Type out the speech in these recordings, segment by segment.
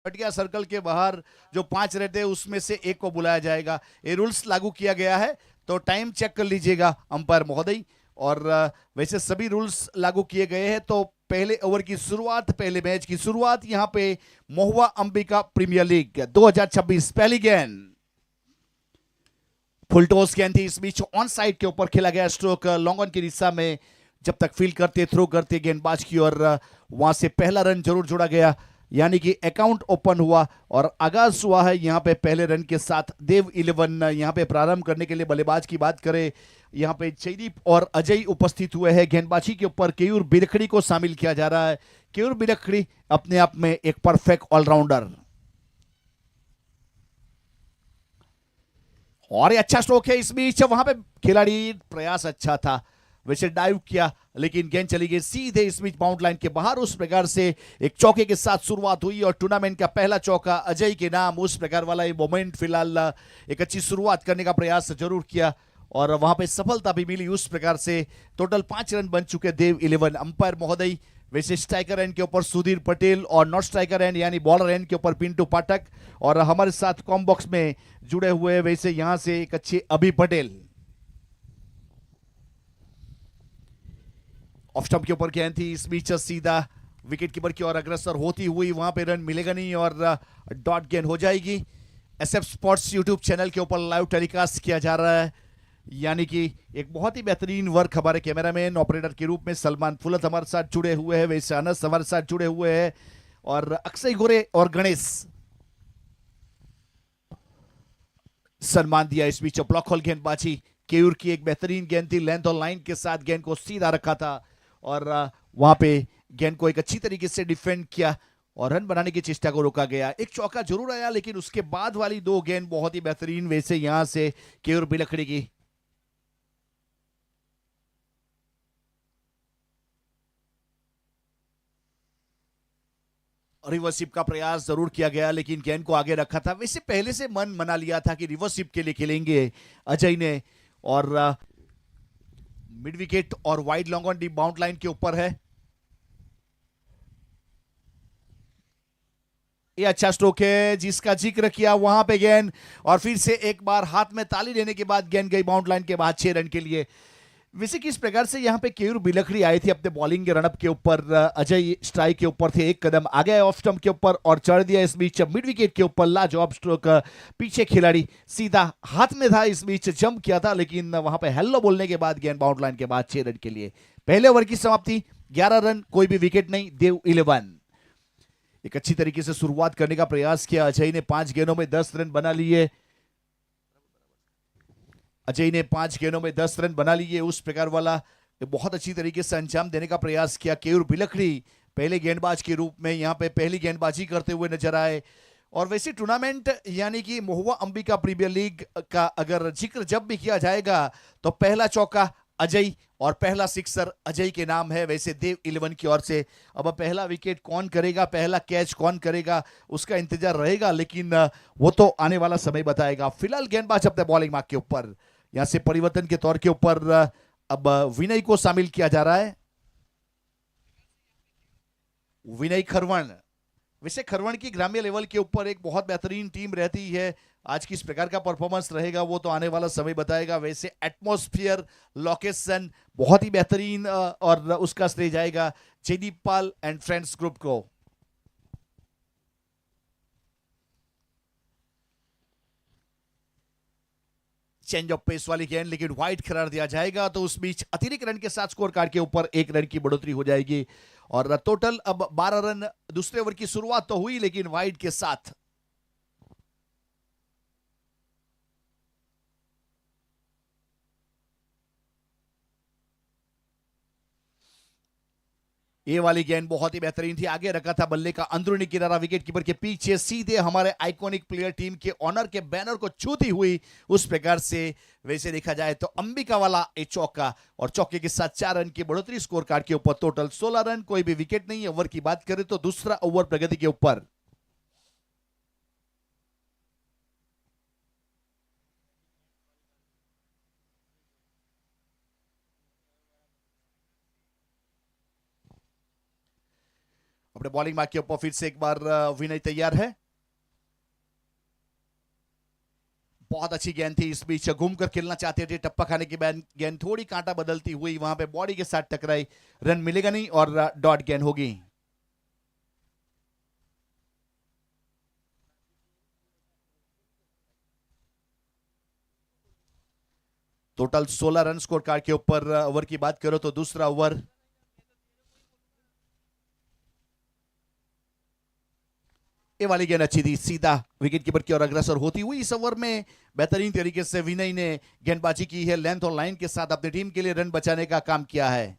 पटिया सर्कल के बाहर जो 5 रहते हैं उसमें से एक को बुलाया जाएगा। ये रूल्स लागू किया गया है, तो टाइम चेक कर लीजिएगा अंपायर महोदय। और वैसे सभी रूल्स लागू किए गए हैं। तो पहले ओवर की शुरुआत, पहले मैच की शुरुआत यहाँ पे महुआ अंबिका प्रीमियर लीग 2026 पहली गेंद फुल टॉस गेंद थी। इस बीच ऑन साइड के ऊपर खेला गया स्ट्रोक लॉन्ग ऑन की दिशा में, जब तक फील्ड करते थ्रो करते गेंदबाज की, और वहां से पहला रन जरूर जोड़ा गया, यानी कि अकाउंट ओपन हुआ और आगाज हुआ है यहाँ पे पहले रन के साथ। देव 11 यहाँ पे प्रारंभ करने के लिए बल्लेबाज की बात करें, यहाँ पे जयदीप और अजय उपस्थित हुए हैं। गेंदबाजी के ऊपर केयूर बिलखड़ी को शामिल किया जा रहा है। केयूर बिलखड़ी अपने आप में एक परफेक्ट ऑलराउंडर, और ये अच्छा स्ट्रोक है। इस बीच वहां पे खिलाड़ी प्रयास अच्छा था, वैसे डाइव किया, लेकिन गेंद चली गई सीधे इस बीच बाउंड लाइन के बाहर। उस प्रकार से एक चौके के साथ शुरुआत हुई और टूर्नामेंट का पहला चौका अजय के नाम। उस प्रकार वाला ये मोमेंट फिलहाल एक अच्छी शुरुआत करने का प्रयास जरूर किया और वहां पे सफलता भी मिली। उस प्रकार से टोटल 5 रन बन चुके देव 11। अंपायर महोदय वैसे स्ट्राइकर एंड के ऊपर सुधीर पटेल और नॉट स्ट्राइकर एंड यानी बॉलर एंड के ऊपर पिंटू पाठक, और हमारे साथ कॉम बॉक्स में जुड़े हुए वैसे यहां से एक अच्छे अभी पटेल। ऑफ स्टंप के ऊपर गेंद थी, इस बीच सीधा विकेट कीपर की ओर अग्रसर होती हुई, वहां पे रन मिलेगा नहीं और डॉट गेंद हो जाएगी। एसएफ स्पोर्ट्स यूट्यूब चैनल के ऊपर लाइव टेलीकास्ट किया जा रहा है, यानी कि एक बहुत ही बेहतरीन वर्क हमारे कैमरामैन ऑपरेटर के रूप में सलमान फुलत हमारे साथ जुड़े हुए हैं, वैसे अनस हमारे साथ जुड़े हुए हैं, और अक्षय गोरे और गणेश सम्मान दिया। इस बीच ब्लॉक होल गेंदबाजी केयूर की एक बेहतरीन गेंद थी, लेंथ और लाइन के साथ गेंद को सीधा रखा था और वहां पे गेंद को एक अच्छी तरीके से डिफेंड किया और रन बनाने की चेष्टा को रोका गया। एक चौका जरूर आया, लेकिन उसके बाद वाली 2 गेंद बहुत ही बेहतरीन वैसे यहां से केयूर बिलखड़ी की। रिवर्सिप का प्रयास जरूर किया गया, लेकिन गेंद को आगे रखा था। वैसे पहले से मन मना लिया था कि रिवर्सिप के लिए खेलेंगे अजय ने, और मिड विकेट और wide long on deep bound line के ऊपर है। ये अच्छा स्ट्रोक है जिसका जिक्र किया वहां पे गेंद, और फिर से एक बार हाथ में ताली देने के बाद गेंद गई बाउंड लाइन के बाद 6 रन के लिए। वैसे किस प्रकार से यहाँ पे केयूर बिलखड़ी आए थे अपने बॉलिंग के रनअप के ऊपर, अजय स्ट्राइक के ऊपर थे, एक कदम आगे ऑफ स्टंप के ऊपर और चढ़ दिया। इस बीच मिड विकेट के ऊपर लाजवाब स्ट्रोक, पीछे खिलाड़ी सीधा हाथ में था, इस बीच जंप किया था, लेकिन वहां पे हेलो बोलने के बाद गेंद बाउंड लाइन के बाद 6 रन के लिए। पहले ओवर की समाप्ति 11 रन, कोई भी विकेट नहीं, देव 11। एक अच्छी तरीके से शुरुआत करने का प्रयास किया अजय ने, 5 गेंदों में 10 रन बना लिए। अजय ने 5 गेंदों में 10 रन बना लिए, उस प्रकार वाला बहुत अच्छी तरीके से अंजाम देने का प्रयास किया। केयूर बिलखड़ी पहले गेंदबाज के रूप में यहाँ पे पहली गेंदबाजी करते हुए नजर आए। और वैसे टूर्नामेंट यानी कि महुआ अंबिका प्रीमियर लीग का अगर जिक्र जब भी किया जाएगा तो पहला चौका अजय और पहला सिक्सर अजय के नाम है। वैसे देव 11 की ओर से अब पहला विकेट कौन करेगा, पहला कैच कौन करेगा, उसका इंतजार रहेगा, लेकिन वो तो आने वाला समय बताएगा। फिलहाल गेंदबाज अपने बॉलिंग मार्क के ऊपर, यहां से परिवर्तन के तौर के ऊपर अब विनय को शामिल किया जा रहा है। विनय खरवण, वैसे खरवण की ग्राम्य लेवल के ऊपर एक बहुत बेहतरीन टीम रहती है। आज किस प्रकार का परफॉर्मेंस रहेगा वो तो आने वाला समय बताएगा। वैसे एटमॉस्फेयर, लोकेशन बहुत ही बेहतरीन, और उसका श्रेय जाएगा Jaideep Pal and friends group को। चेंज ऑफ पेस वाली गेंद, लेकिन वाइड करार दिया जाएगा, तो उस बीच अतिरिक्त रन के साथ स्कोर कार्ड के ऊपर 1 रन की बढ़ोतरी हो जाएगी और टोटल अब 12 रन। दूसरे ओवर की शुरुआत तो हुई लेकिन वाइड के साथ। ये वाली गेंद बहुत ही बेहतरीन थी, आगे रखा था बल्ले का अंदरूनी किनारा विकेट कीपर के पीछे, सीधे हमारे आइकॉनिक प्लेयर टीम के ऑनर के बैनर को छूती हुई। उस प्रकार से वैसे देखा जाए तो अंबिका वाला एक चौका, और चौके के साथ 4 रन की बढ़ोतरी स्कोर कार्ड के ऊपर, टोटल 16 रन, कोई भी विकेट नहीं। ओवर की बात करें तो दूसरा ओवर प्रगति के ऊपर। अपने बॉलिंग मार्क के ऊपर फिर से एक बार विनय तैयार है। बहुत अच्छी गेंद थी, इस बीच घूम कर खेलना चाहते थे, टप्पा खाने के बाद गेंद थोड़ी कांटा बदलती हुई वहां पे बॉडी के साथ टकराई, रन मिलेगा नहीं और डॉट गेंद होगी। टोटल 16 रन स्कोर कार्ड के ऊपर। ओवर की बात करो तो दूसरा ओवर, ये वाली गेंद अच्छी थी, सीधा विकेट कीपर की ओर अग्रसर होती हुई। इस ओवर में बेहतरीन तरीके से विनय ने गेंदबाजी की है, लेंथ और लाइन के साथ अपनी टीम के लिए रन बचाने का काम किया है।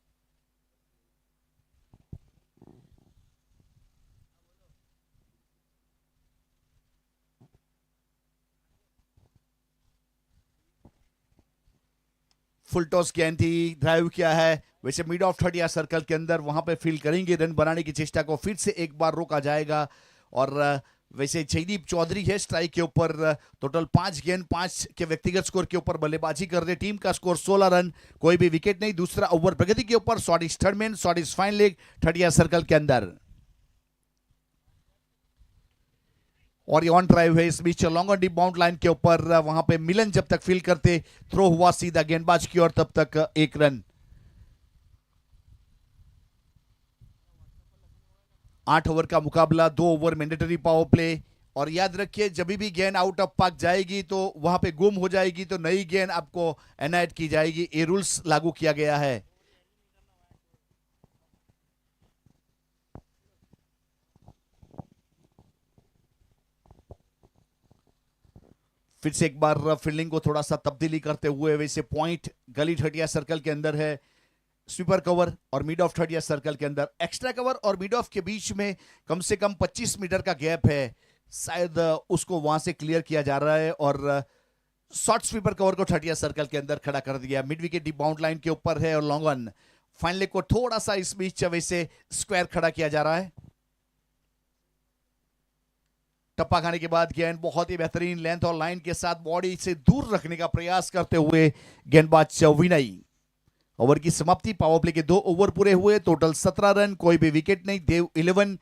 फुल टॉस गेंद थी, ड्राइव किया है, वैसे मिड ऑफ थर्ड या सर्कल के अंदर वहां पे फील्ड करेंगे, रन बनाने की चेष्टा को फिर से एक बार रोका जाएगा। और वैसे जयदीप चौधरी है स्ट्राइक के ऊपर। टोटल 5 गेंद 5 के व्यक्तिगत स्कोर के ऊपर बल्लेबाजी कर रहे, टीम का स्कोर 16 रन, कोई भी विकेट नहीं। दूसरा ओवर प्रगति के ऊपर, shot is third man, shot is fine leg, third या सर्कल के अंदर। और ये ऑन ड्राइव है, इस बीच लॉन्ग डीप बाउंड लाइन के ऊपर वहां पे मिलन जब तक फील करते, थ्रो हुआ सीधा गेंदबाज की ओर, तब तक 1 रन। 8 ओवर का मुकाबला, 2 ओवर मैंडेटरी पावर प्ले। और याद रखिए जब भी गेंद आउट ऑफ पार्क जाएगी तो वहां पे गुम हो जाएगी, तो नई गेंद आपको एनायत की जाएगी, ये रूल्स लागू किया गया है। फिर से एक बार फील्डिंग को थोड़ा सा तब्दीली करते हुए, वैसे पॉइंट गली थर्ड या सर्कल के अंदर है, स्वीपर कवर और मिड ऑफ थर्ड या सर्कल के अंदर एक्स्ट्रा कवर और मिड ऑफ के बीच में कम से कम 25 मीटर का गैप है, शायद उसको वहां से क्लियर किया जा रहा है। और शॉर्ट स्वीपर कवर को थर्ड या सर्कल के अंदर खड़ा कर दिया, mid wicket deep bound line के ऊपर है और लॉन्ग ऑन फाइनल को थोड़ा सा इस बीच वैसे स्क्वायर खड़ा किया जा रहा है। टप्पा खाने के बाद गेंद बहुत ही बेहतरीन लेंथ और लाइन के साथ बॉडी से दूर रखने का प्रयास करते हुए गेंदबाज विनय। ओवर की समाप्ति, पावर प्ले के 2 ओवर पूरे हुए, टोटल 17 रन, कोई भी विकेट नहीं। देव 11,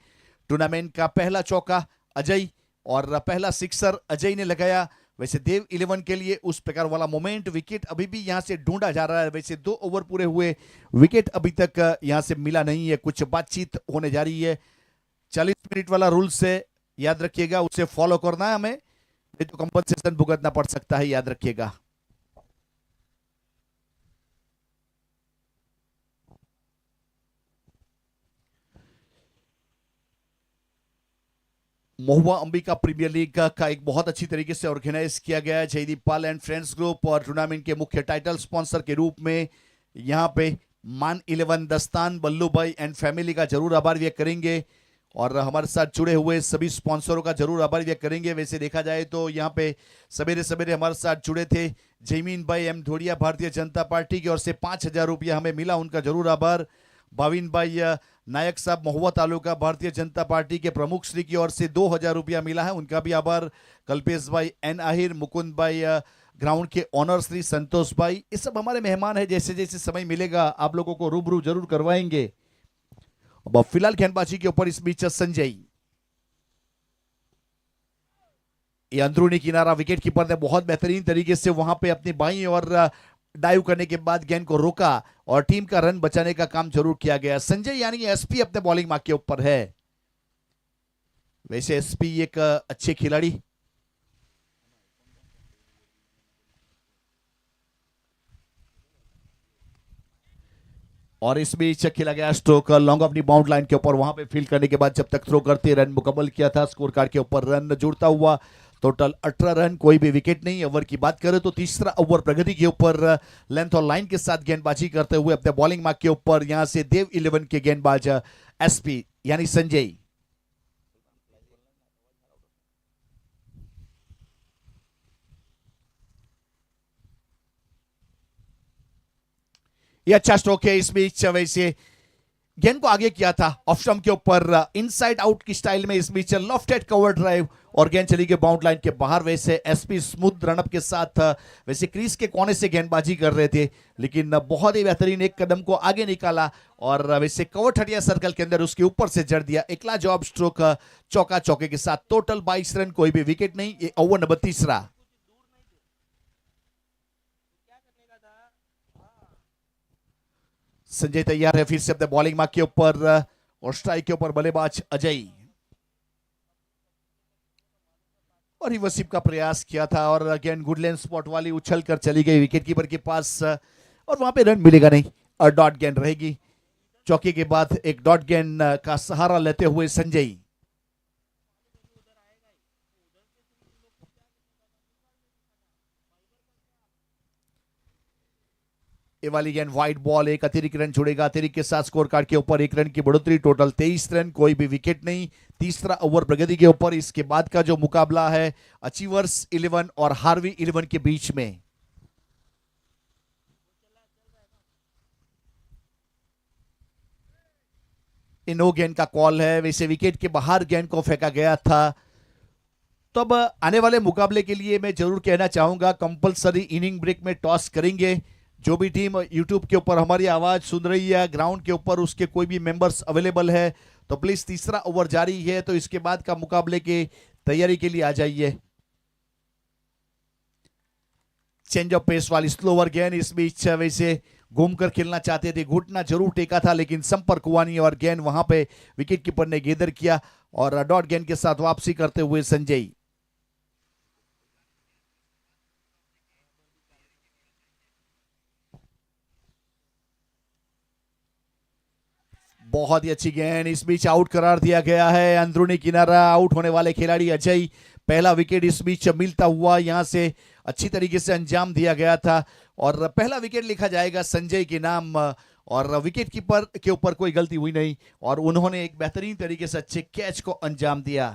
टूर्नामेंट का पहला चौका अजय और पहला सिक्सर अजय ने लगाया। वैसे देव 11 के लिए उस प्रकार वाला मोमेंट, विकेट अभी भी यहां से ढूंढा जा रहा है। वैसे 2 ओवर पूरे हुए, विकेट अभी तक यहां से मिला नहीं है, कुछ बातचीत होने जा रही है। 40 मिनट वाला रूल से याद रखिएगा, उसे फॉलो करना है हमें, नहीं तो कंपनसेशन भुगतना पड़ सकता है, याद रखिएगा। महुआ अंबिका प्रीमियर लीग का एक बहुत अच्छी तरीके से ऑर्गेनाइज किया गया है, Jaideep Pal and friends group, और टूर्नामेंट के मुख्य टाइटल स्पॉन्सर के रूप में यहां पे मान 11 दस्तान बल्लू भाई एंड फैमिली का जरूर आभार व्यक्त करेंगे, और हमारे साथ जुड़े हुए सभी स्पॉन्सरों का जरूर आभार व्यक्त करेंगे। वैसे देखा जाए तो यहाँ पे सवेरे सवेरे हमारे साथ जुड़े थे जयमीन भाई एम धोड़िया, भारतीय जनता पार्टी की ओर से 5,000 रुपया हमें मिला, उनका जरूर आभार। भाविन भाई नायक साहब महुआ तालुका भारतीय जनता पार्टी के प्रमुख श्री की ओर से 2,000 रुपया मिला है, उनका भी आभार। कल्पेश भाई एन आहिर, मुकुंद भाई ग्राउंड के ऑनर श्री संतोष भाई, ये सब हमारे मेहमान है, जैसे जैसे समय मिलेगा आप लोगों को रूबरू जरूर करवाएंगे। अब फिलहाल गेंदबाजी के ऊपर इस बीच संजय, ये अंदरूनी किनारा विकेट कीपर ने बहुत बेहतरीन तरीके से वहां पे अपनी बाईं और डाइव करने के बाद गेंद को रोका और टीम का रन बचाने का काम जरूर किया गया। संजय यानी एसपी अपने बॉलिंग मार्क के ऊपर है, वैसे एसपी एक अच्छे खिलाड़ी, और इस बीच खेला गया stroke long of the bound line के ऊपर, वहां पे फील्ड करने के बाद जब तक थ्रो करते रन मुकम्मल किया था, स्कोर कार्ड के ऊपर रन जुड़ता हुआ, टोटल 18 रन, कोई भी विकेट नहीं। ओवर की बात करें तो तीसरा ओवर प्रगति के ऊपर लेंथ और लाइन के साथ गेंदबाजी करते हुए अपने बॉलिंग मार्क के ऊपर यहां से देव 11 के गेंदबाज एसपी यानी संजय। ये अच्छा स्ट्रोक है, इस बीच वैसे गेंद को आगे किया था ऑफ स्टंप के ऊपर, इनसाइड आउट की स्टाइल में इस बीच लॉफ्टेड कवर ड्राइव और गेंद चली गई बाउंड लाइन के बाहर। वैसे एसपी स्मूथ रनअप के साथ वैसे क्रीज के कोने से गेंदबाजी कर रहे थे, लेकिन बहुत ही बेहतरीन एक कदम को आगे निकाला और वैसे कवर ठटिया सर्कल के अंदर उसके ऊपर से जड़ दिया। एकला जॉब स्ट्रोक चौका चौके के साथ टोटल 22 रन, कोई भी विकेट नहीं। ये ओवर नंबर तीसरा। संजय तैयार है फिर से अपने बॉलिंग मार्क के ऊपर और स्ट्राइक के ऊपर बल्लेबाज अजय, और रिवर्सिप का प्रयास किया था और अगेन गुडलैंड स्पॉट वाली उछल कर चली गई विकेट कीपर के पास और वहां पे रन मिलेगा नहीं और डॉट गेंद रहेगी। चौके के बाद एक डॉट गेंद का सहारा लेते हुए संजय। ये वाली गेंद वाइड बॉल, एक अतिरिक्त रन छोड़ेगा। अतिरिक्त के साथ स्कोर कार्ड के ऊपर 1 रन की बढ़ोतरी, टोटल 23 रन, कोई भी विकेट नहीं। तीसरा ओवर प्रगति के ऊपर। इसके बाद का जो मुकाबला है अचीवर्स 11 और हार्वी 11 के बीच में। नो गेंद का कॉल है। वैसे विकेट के बाहर गेंद को फेंका गया था। तो अब आने वाले मुकाबले के लिए मैं जरूर कहना चाहूंगा कंपलसरी इनिंग ब्रेक में टॉस करेंगे। जो भी टीम यूट्यूब के ऊपर हमारी आवाज सुन रही है, ग्राउंड के ऊपर उसके कोई भी मेंबर्स अवेलेबल है तो प्लीज, तीसरा ओवर जारी है तो इसके बाद का मुकाबले की तैयारी के लिए आ जाइए। चेंज ऑफ पेस वाली स्लोवर गेंद, इस बीच वैसे घूमकर खेलना चाहते थे, घुटना जरूर टेका था लेकिन संपर्क हुआ नहीं और गेंद वहां पे विकेट कीपर ने गेदर किया और डॉट गेंद के साथ वापसी करते हुए संजय। बहुत ही अच्छी गेंद, इस बीच आउट करार दिया गया है। अंदरूनी किनारा, आउट होने वाले खिलाड़ी अजय। पहला विकेट इस बीच मिलता हुआ यहां से अच्छी तरीके से अंजाम दिया गया था और पहला विकेट लिखा जाएगा संजय के नाम और विकेट कीपर के ऊपर कोई गलती हुई नहीं और उन्होंने एक बेहतरीन तरीके से अच्छे कैच को अंजाम दिया।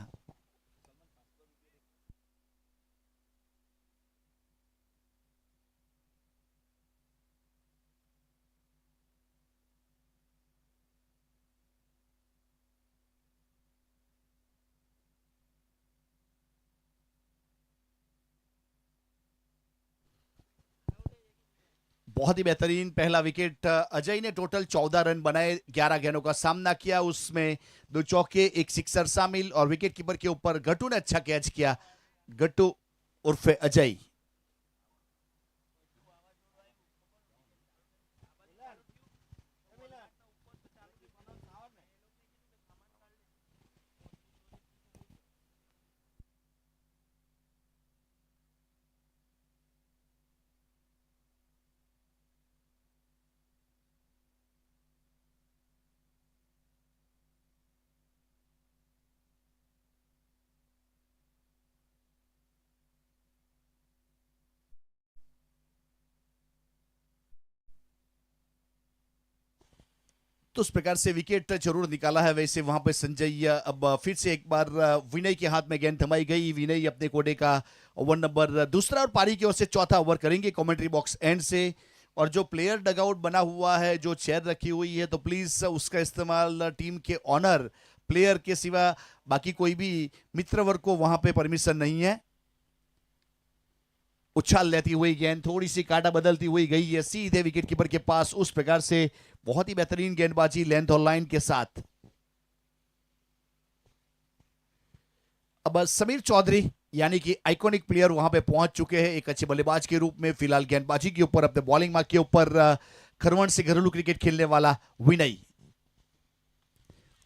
बहुत ही बेहतरीन पहला विकेट। अजय ने टोटल 14 रन बनाए, 11 गेंदों का सामना किया, उसमें 2 चौके, 1 सिक्सर शामिल और विकेट कीपर के ऊपर गट्टू ने अच्छा कैच किया। गट्टू उर्फे अजय। तो उस प्रकार से विकेट जरूर निकाला है। वैसे वहां पे संजय, अब फिर से एक बार विनय के हाथ में गेंद थमाई गई। विनय अपने कोडे का ओवर नंबर दूसरा और पारी की ओर से चौथा ओवर करेंगे कमेंट्री बॉक्स एंड से। और जो प्लेयर डगआउट बना हुआ है, जो चेयर रखी हुई है, तो प्लीज उसका इस्तेमाल टीम के ऑनर प्लेयर के सिवा बाकी कोई भी मित्र वर्ग को वहां पे परमिशन नहीं है। उछाल लेती हुई गेंद थोड़ी सी काटा बदलती हुई गई है सीधे विकेट कीपर के पास। उस प्रकार से बहुत ही बेहतरीन गेंदबाजी लेंथ और लाइन के साथ। अब समीर चौधरी यानी कि आइकॉनिक प्लेयर वहां पे पहुंच चुके हैं एक अच्छे बल्लेबाज के रूप में। फिलहाल गेंदबाजी के ऊपर, अपने बॉलिंग मार्क के ऊपर खरवण से घरेलू क्रिकेट खेलने वाला विनय।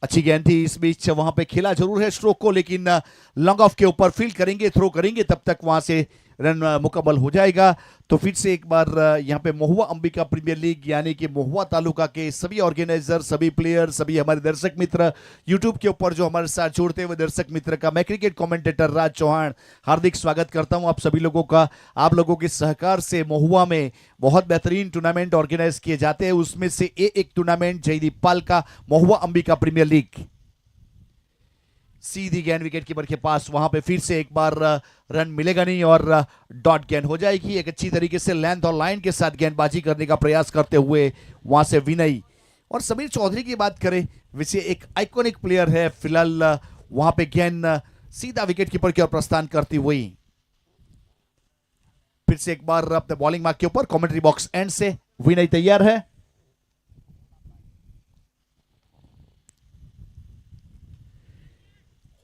अच्छी गेंद थी, इस बीच वहां पे खेला जरूर है स्ट्रोक को, लेकिन लॉन्ग ऑफ के ऊपर फील्ड करेंगे, थ्रो करेंगे, तब तक वहां से रन मुकम्मल हो जाएगा। तो फिर से एक बार यहाँ पे महुआ अंबिका प्रीमियर लीग यानी कि महुआ तालुका के सभी ऑर्गेनाइजर, सभी प्लेयर, सभी हमारे दर्शक मित्र, यूट्यूब के ऊपर जो हमारे साथ जुड़ते हुए दर्शक मित्र का मैं क्रिकेट कमेंटेटर राज चौहान हार्दिक स्वागत करता हूं आप सभी लोगों का। आप लोगों के सहकार से महुआ में बहुत बेहतरीन टूर्नामेंट ऑर्गेनाइज किए जाते हैं, उसमें से एक टूर्नामेंट जयदीप पाल का महुआ अंबिका प्रीमियर लीग। सीधी गेंद विकेट कीपर के पास, वहां पे फिर से एक बार रन मिलेगा नहीं और डॉट गेंद हो जाएगी। एक अच्छी तरीके से लेंथ और लाइन के साथ गेंदबाजी करने का प्रयास करते हुए वहां से विनय और समीर चौधरी की बात करें, वैसे एक आइकॉनिक प्लेयर है फिलहाल। वहां पे गेंद सीधा विकेट कीपर की ओर प्रस्थान करती हुई। फिर से एक बार अपने बॉलिंग मार्क के ऊपर कमेंट्री बॉक्स एंड से विनय तैयार है।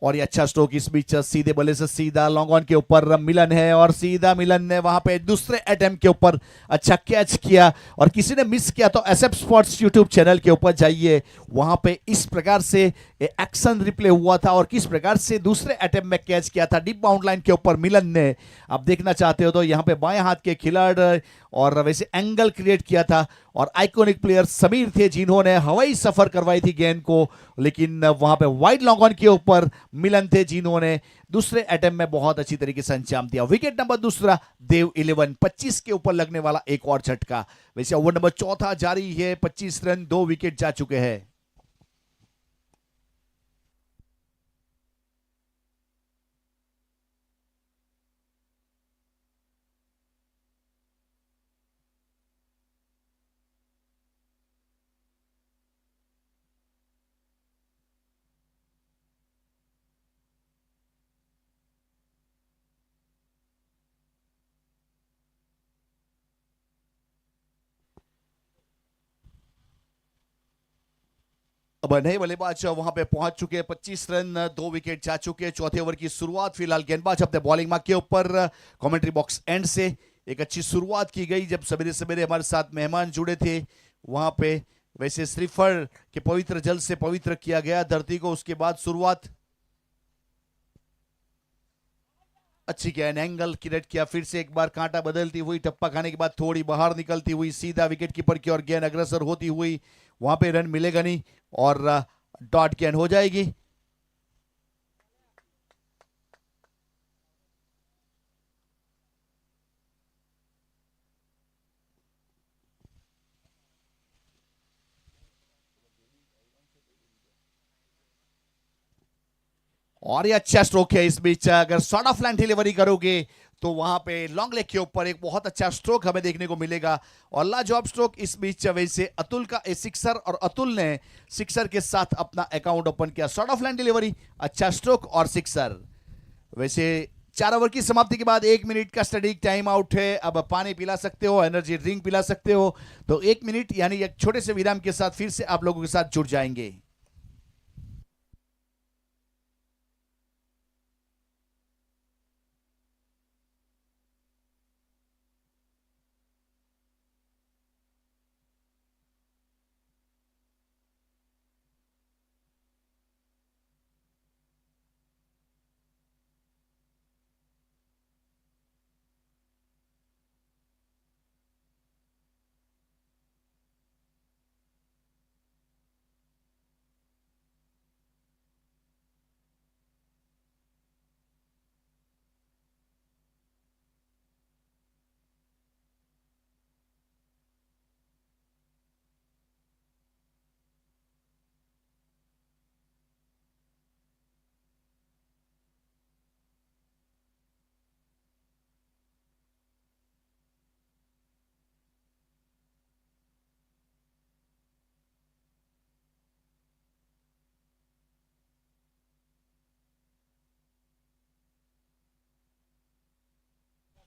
और ये अच्छा स्ट्रोक इस बीच सीधे बल्ले से सीधा लॉन्ग ऑन के ऊपर मिलन है, और सीधा मिलन ने वहां पे दूसरे अटेम्प्ट के ऊपर अच्छा कैच किया। और किसी ने मिस किया तो एसएफ स्पोर्ट्स यूट्यूब चैनल के ऊपर जाइए, वहां पे इस प्रकार से एक्शन रिप्ले हुआ था और किस प्रकार से दूसरे अटेम्प्ट में कैच किया था डीप बाउंड लाइन के ऊपर मिलन ने। आप देखना चाहते हो तो यहाँ पे बाएं हाथ के खिलाड़ी और वैसे एंगल क्रिएट किया था, और आइकॉनिक प्लेयर समीर थे जिन्होंने हवाई सफर करवाई थी गेंद को, लेकिन वहां पे वाइड लॉन्ग ऑन के ऊपर मिलन थे जिन्होंने दूसरे अटेम्प्ट में बहुत अच्छी तरीके से अंजाम दिया। विकेट नंबर दूसरा देव 11, 25 के ऊपर लगने वाला एक और झटका। वैसे ओवर नंबर चौथा जारी है, 25 रन, 2 विकेट जा चुके हैं। अब नए बल्लेबाज वहां पे पहुंच चुके हैं, 25 रन, 2 विकेट जा चुके हैं। चौथे ओवर की शुरुआत फिलहाल गेंदबाज अपने बॉलिंग मार्क के ऊपर कमेंट्री बॉक्स एंड से एक अच्छी शुरुआत की गई। जब सवेरे सवेरे हमारे साथ मेहमान जुड़े थे वहां पे वैसे श्रीफल के पवित्र जल से पवित्र किया गया धरती को, उसके बाद शुरुआत अच्छी गेंद, एंगल क्रिएट किया। फिर से एक बार कांटा बदलती हुई, टप्पा खाने के बाद थोड़ी बाहर निकलती हुई, सीधा विकेट कीपर की ओर गेंद अग्रसर होती हुई, वहां पे रन मिलेगा नहीं और डॉट गेंद हो जाएगी। और ये अच्छा स्ट्रोक है इस बीच, अगर शॉर्ट ऑफ लाइन डिलीवरी करोगे तो वहां पे लॉन्ग लेग के ऊपर एक बहुत अच्छा स्ट्रोक हमें देखने को मिलेगा। और लाजवाब स्ट्रोक इस बीच वैसे अतुल का ए सिक्सर, और अतुल ने सिक्सर के साथ अपना अकाउंट ओपन किया। शॉर्ट ऑफ लाइन डिलीवरी, अच्छा स्ट्रोक और सिक्सर। वैसे 4 ओवर की समाप्ति के बाद 1 मिनट का स्टडी टाइम आउट है। अब पानी पिला सकते हो, एनर्जी ड्रिंक पिला सकते हो। तो 1 मिनट यानी एक छोटे से विराम के साथ फिर से आप लोगों के साथ जुड़ जाएंगे।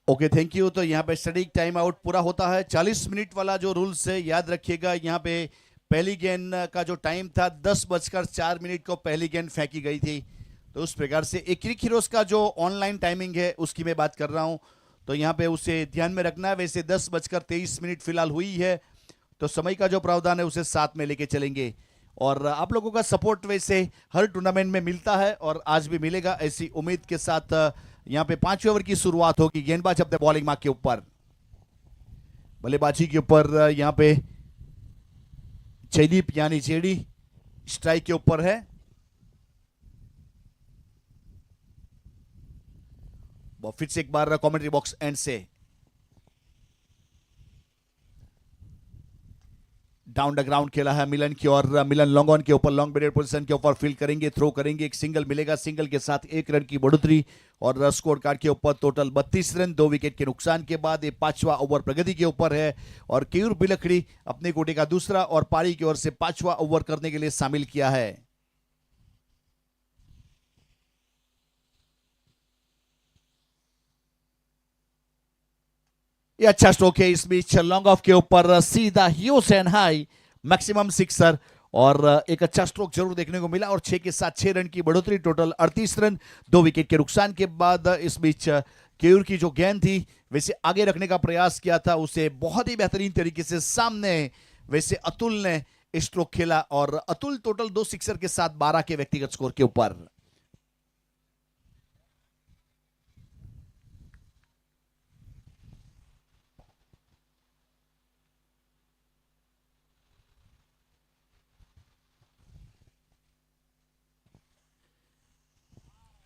Okay, thank you. तो यहाँ पे स्टडी टाइम आउट पूरा होता है। 40 मिनट वाला जो रूल्स है याद रखिएगा। यहाँ पे पहली गेंद का जो टाइम था 10:04 को पहली गेंद फेंकी गई थी। तो उस प्रकार से एक क्रिक हीरोज का जो ऑनलाइन टाइमिंग है उसकी मैं बात कर रहा हूँ, तो यहाँ पे उसे ध्यान में रखना है। वैसे 10:23 फिलहाल हुई है, तो समय का जो प्रावधान है उसे साथ में लेके चलेंगे। और आप लोगों का सपोर्ट वैसे हर टूर्नामेंट में मिलता है और आज भी मिलेगा, ऐसी उम्मीद के साथ यहाँ पे 5वें ओवर की शुरुआत होगी। गेंदबाज अपने बॉलिंग मार्क के ऊपर, बल्लेबाजी के ऊपर यहाँ पे जयदीप यानी जेडी स्ट्राइक के ऊपर है। फिर से एक बार कमेंट्री बॉक्स एंड से डाउन द ग्राउंड खेला है मिलन की, और मिलन लॉन्ग ऑन के ऊपर लॉन्ग बैटेड पोजीशन के ऊपर फील्ड करेंगे, थ्रो करेंगे, एक सिंगल मिलेगा, सिंगल के साथ 1 रन की बढ़ोतरी और स्कोर कार्ड के ऊपर टोटल 32 रन 2 विकेट के नुकसान के बाद। ये 5वां ओवर प्रगति के ऊपर है और केयूर बिलखड़ी अपने कोटे का दूसरा और पारी की ओर से 5वां ओवर करने के लिए शामिल किया है। ये अच्छा स्ट्रोक है इस बीच लॉन्ग ऑफ के ऊपर सीधा huge and high maximum sixer और एक अच्छा स्ट्रोक जरूर देखने को मिला और 6 के साथ 6 रन की बढ़ोतरी, टोटल 38 रन 2 विकेट के नुकसान के बाद। इस बीच केयूर की जो गेंद थी वैसे आगे रखने का प्रयास किया था, उसे बहुत ही बेहतरीन तरीके से सामने वैसे अतुल ने स्ट्रोक खेला और अतुल टोटल 2 सिक्सर के साथ 12 के व्यक्तिगत स्कोर के ऊपर।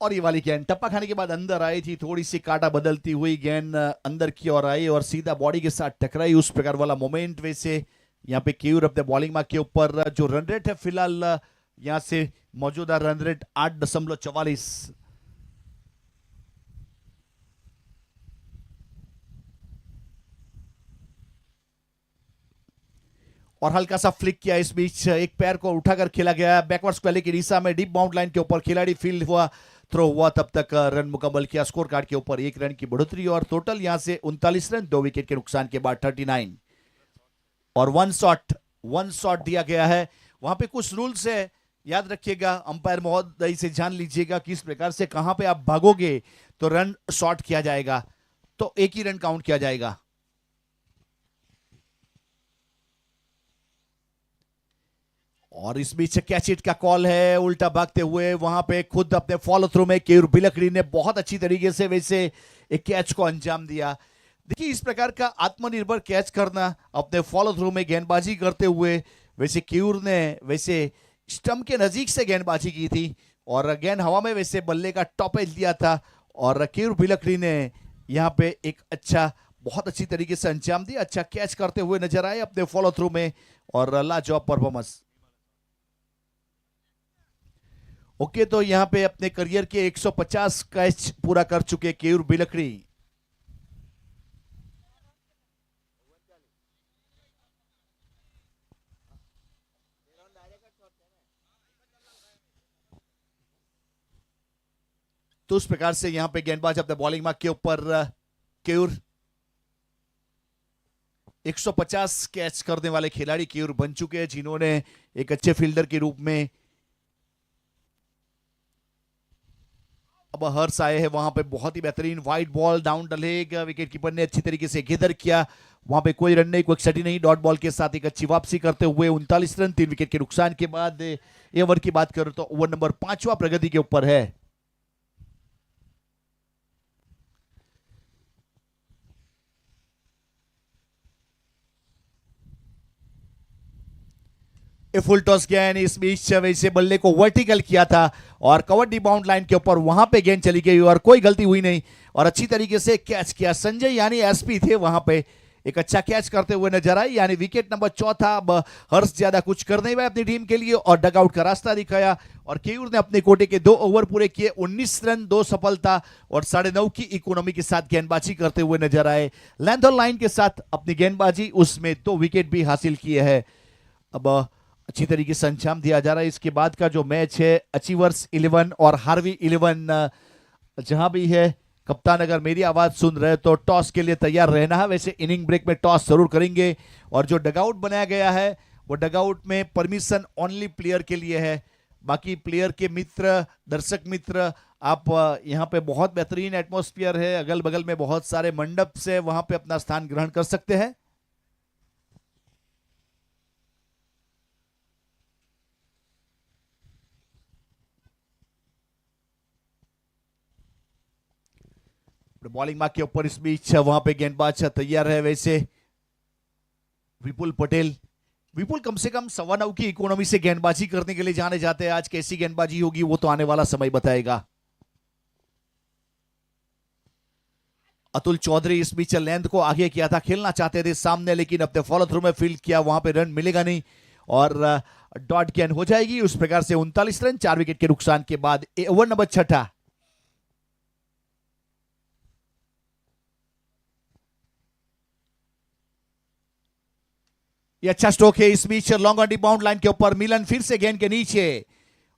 और ये वाली गेंद टप्पा खाने के बाद अंदर आई थी, थोड़ी सी काटा बदलती हुई गेंद अंदर की ओर आई और सीधा बॉडी के साथ टकराई, उस प्रकार वाला मोमेंट। वैसे यहाँ पे केयूर अपने बॉलिंग मार्क के ऊपर जो रन रेट है फिलहाल यहां से मौजूदा रन रेट 8.44। और हल्का सा फ्लिक किया इस बीच, एक पैर को उठाकर खेला गया बैकवर्ड स्क्वेयर की दिशा में, डीप बाउंड लाइन के ऊपर खिलाड़ी फील्ड हुआ, थ्रो हुआ, तब तक रन मुकम्मल किया, स्कोर कार्ड के ऊपर 1 रन की बढ़ोतरी और टोटल यहां से 39 रन 2 विकेट के नुकसान के बाद 39। और वन शॉट दिया गया है। वहां पे कुछ रूल्स है, याद रखिएगा, अंपायर महोदय से जान लीजिएगा किस प्रकार से कहां पे आप भागोगे तो रन शॉट किया जाएगा, तो 1 ही रन काउंट किया जाएगा। और इस बीच कैच इट का कॉल है, उल्टा भागते हुए वहां पे खुद अपने फॉलो थ्रू में केयूर बिलखड़ी ने बहुत अच्छी तरीके से वैसे एक कैच को अंजाम दिया। देखिए इस प्रकार का आत्मनिर्भर कैच करना, अपने फॉलो थ्रू में गेंदबाजी करते हुए वैसे केयूर ने वैसे स्टंप के नजदीक से गेंदबाजी की थी और गेंद हवा में वैसे बल्ले का टॉप एज दिया था और केयूर बिलखड़ी ने यहाँ पे एक अच्छा बहुत अच्छी तरीके से अंजाम दिया, अच्छा कैच करते हुए नजर आए अपने फॉलो थ्रू में और लाजवाब परफॉर्मेंस। ओके तो यहां पे अपने करियर के 150 कैच पूरा कर चुके केयूर बिलखड़ी। तो उस प्रकार से यहां पे गेंदबाज अपने बॉलिंग मार्क के ऊपर केयूर 150 कैच करने वाले खिलाड़ी केयूर बन चुके हैं, जिन्होंने एक अच्छे फील्डर के रूप में अब हर्ष आए हैं। वहां पे बहुत ही बेहतरीन wide ball down the leg, wicket keeper ने अच्छी तरीके से गेदर किया, वहां पे कोई रन नहीं, कोई क्षति नहीं, डॉट बॉल के साथ एक अच्छी वापसी करते हुए 39 रन 3 विकेट के नुकसान के बाद। ये ओवर की बात करें तो ओवर नंबर 5वां प्रगति के ऊपर है। फुल टॉस गेंद इस बीच वैसे बल्ले को वर्टिकल किया था और कवर डी बाउंड लाइन के ऊपर वहां पे गेंद चली गई और कोई गलती हुई नहीं और अच्छी तरीके से कैच किया। संजय यानी एसपी थे वहां पे, एक अच्छा कैच करते हुए नजर आए, यानी विकेट नंबर 4था। अब हर्ष ज्यादा कुछ कर नहीं पाए अपनी टीम के लिए और डगआउट का रास्ता दिखाया और केयूर ने अपने कोटे के 2 ओवर पूरे किए, 19 रन 2 सफलता और 9.5 की इकोनॉमी के साथ गेंदबाजी करते हुए नजर आए। लेंथ और लाइन के साथ अपनी गेंदबाजी, उसमें 2 विकेट भी हासिल किए हैं। अब अच्छी तरीके से अंजाम दिया जा रहा है। इसके बाद का जो मैच है अचीवर्स 11 और हार्वी 11, जहां भी है कप्तान अगर मेरी आवाज सुन रहे तो टॉस के लिए तैयार रहना है। वैसे इनिंग ब्रेक में टॉस जरूर करेंगे और जो डगआउट बनाया गया है वो डगआउट में परमिशन ओनली प्लेयर के लिए है, बाकी प्लेयर के मित्र, दर्शक मित्र, आप यहाँ पे बहुत बेहतरीन एटमोस्फियर है, अगल बगल में बहुत सारे मंडप से वहां पे अपना स्थान ग्रहण कर सकते हैं। बॉलिंग मार्क के ऊपर इस बीच वहां पे गेंदबाज तैयार है वैसे विपुल पटेल। विपुल कम से कम 9.25 की इकोनॉमी से गेंदबाजी करने के लिए जाने जाते हैं। आज कैसी गेंदबाजी होगी वो तो आने वाला समय बताएगा। अतुल चौधरी इस बीच लेंथ को आगे किया था, खेलना चाहते थे सामने, लेकिन अपने फॉलो थ्रू में फील्ड किया, वहां पे रन मिलेगा नहीं और डॉट गेंद हो जाएगी। उस प्रकार से 39 रन 4 विकेट के नुकसान के बाद ओवर नंबर 6। ये अच्छा स्ट्रोक है इस बीच long on the bound line के ऊपर, मिलन फिर से गेंद के नीचे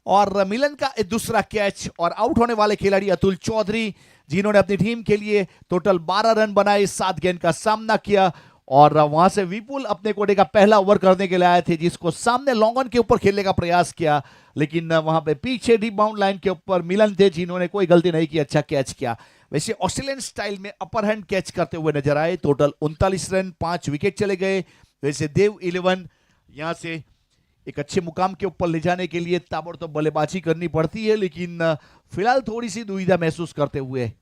और मिलन का दूसरा कैच और आउट होने वाले खिलाड़ी अतुल चौधरी, जिन्होंने अपनी टीम के लिए टोटल 12 रन बनाए, 7 गेंद का सामना किया और वहां से विपुल अपने कोटे का पहला ओवर करने के लिए आए थे, जिसको सामने लॉन्ग ऑन के ऊपर खेलने का प्रयास किया, लेकिन वहां पे पीछे डीप बाउंड लाइन के ऊपर मिलन थे, जिन्होंने कोई गलती नहीं की, अच्छा कैच किया। वैसे ऑस्ट्रेलियन स्टाइल में अपर हैंड कैच करते हुए नजर आए। टोटल 39 रन 5 विकेट चले गए। वैसे देव 11 यहां से एक अच्छे मुकाम के ऊपर ले जाने के लिए ताबड़तोड़ बल्लेबाजी करनी पड़ती है, लेकिन फिलहाल थोड़ी सी दुविधा महसूस करते हुए।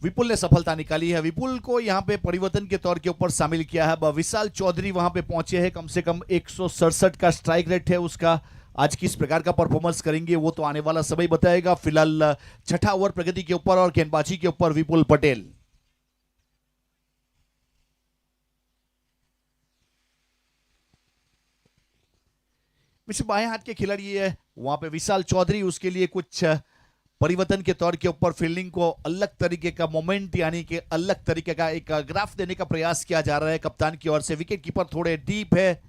विपुल ने सफलता निकाली है। विपुल को यहां पे परिवर्तन के तौर के ऊपर शामिल किया है। विशाल चौधरी वहां पे पहुंचे हैं, कम से कम 167 का स्ट्राइक रेट है उसका। आज किस प्रकार का परफॉर्मेंस करेंगे वो तो आने वाला समय बताएगा। फिलहाल छठा ओवर प्रगति के ऊपर और गेंदबाजी के ऊपर विपुल पटेल। बाएं हाथ के खिलाड़ी है वहां पे विशाल चौधरी, उसके लिए कुछ परिवर्तन के तौर के ऊपर फील्डिंग को अलग तरीके का मोमेंट यानी कि अलग तरीके का एक ग्राफ देने का प्रयास किया जा रहा है कप्तान की ओर से। विकेट कीपर थोड़े डीप है,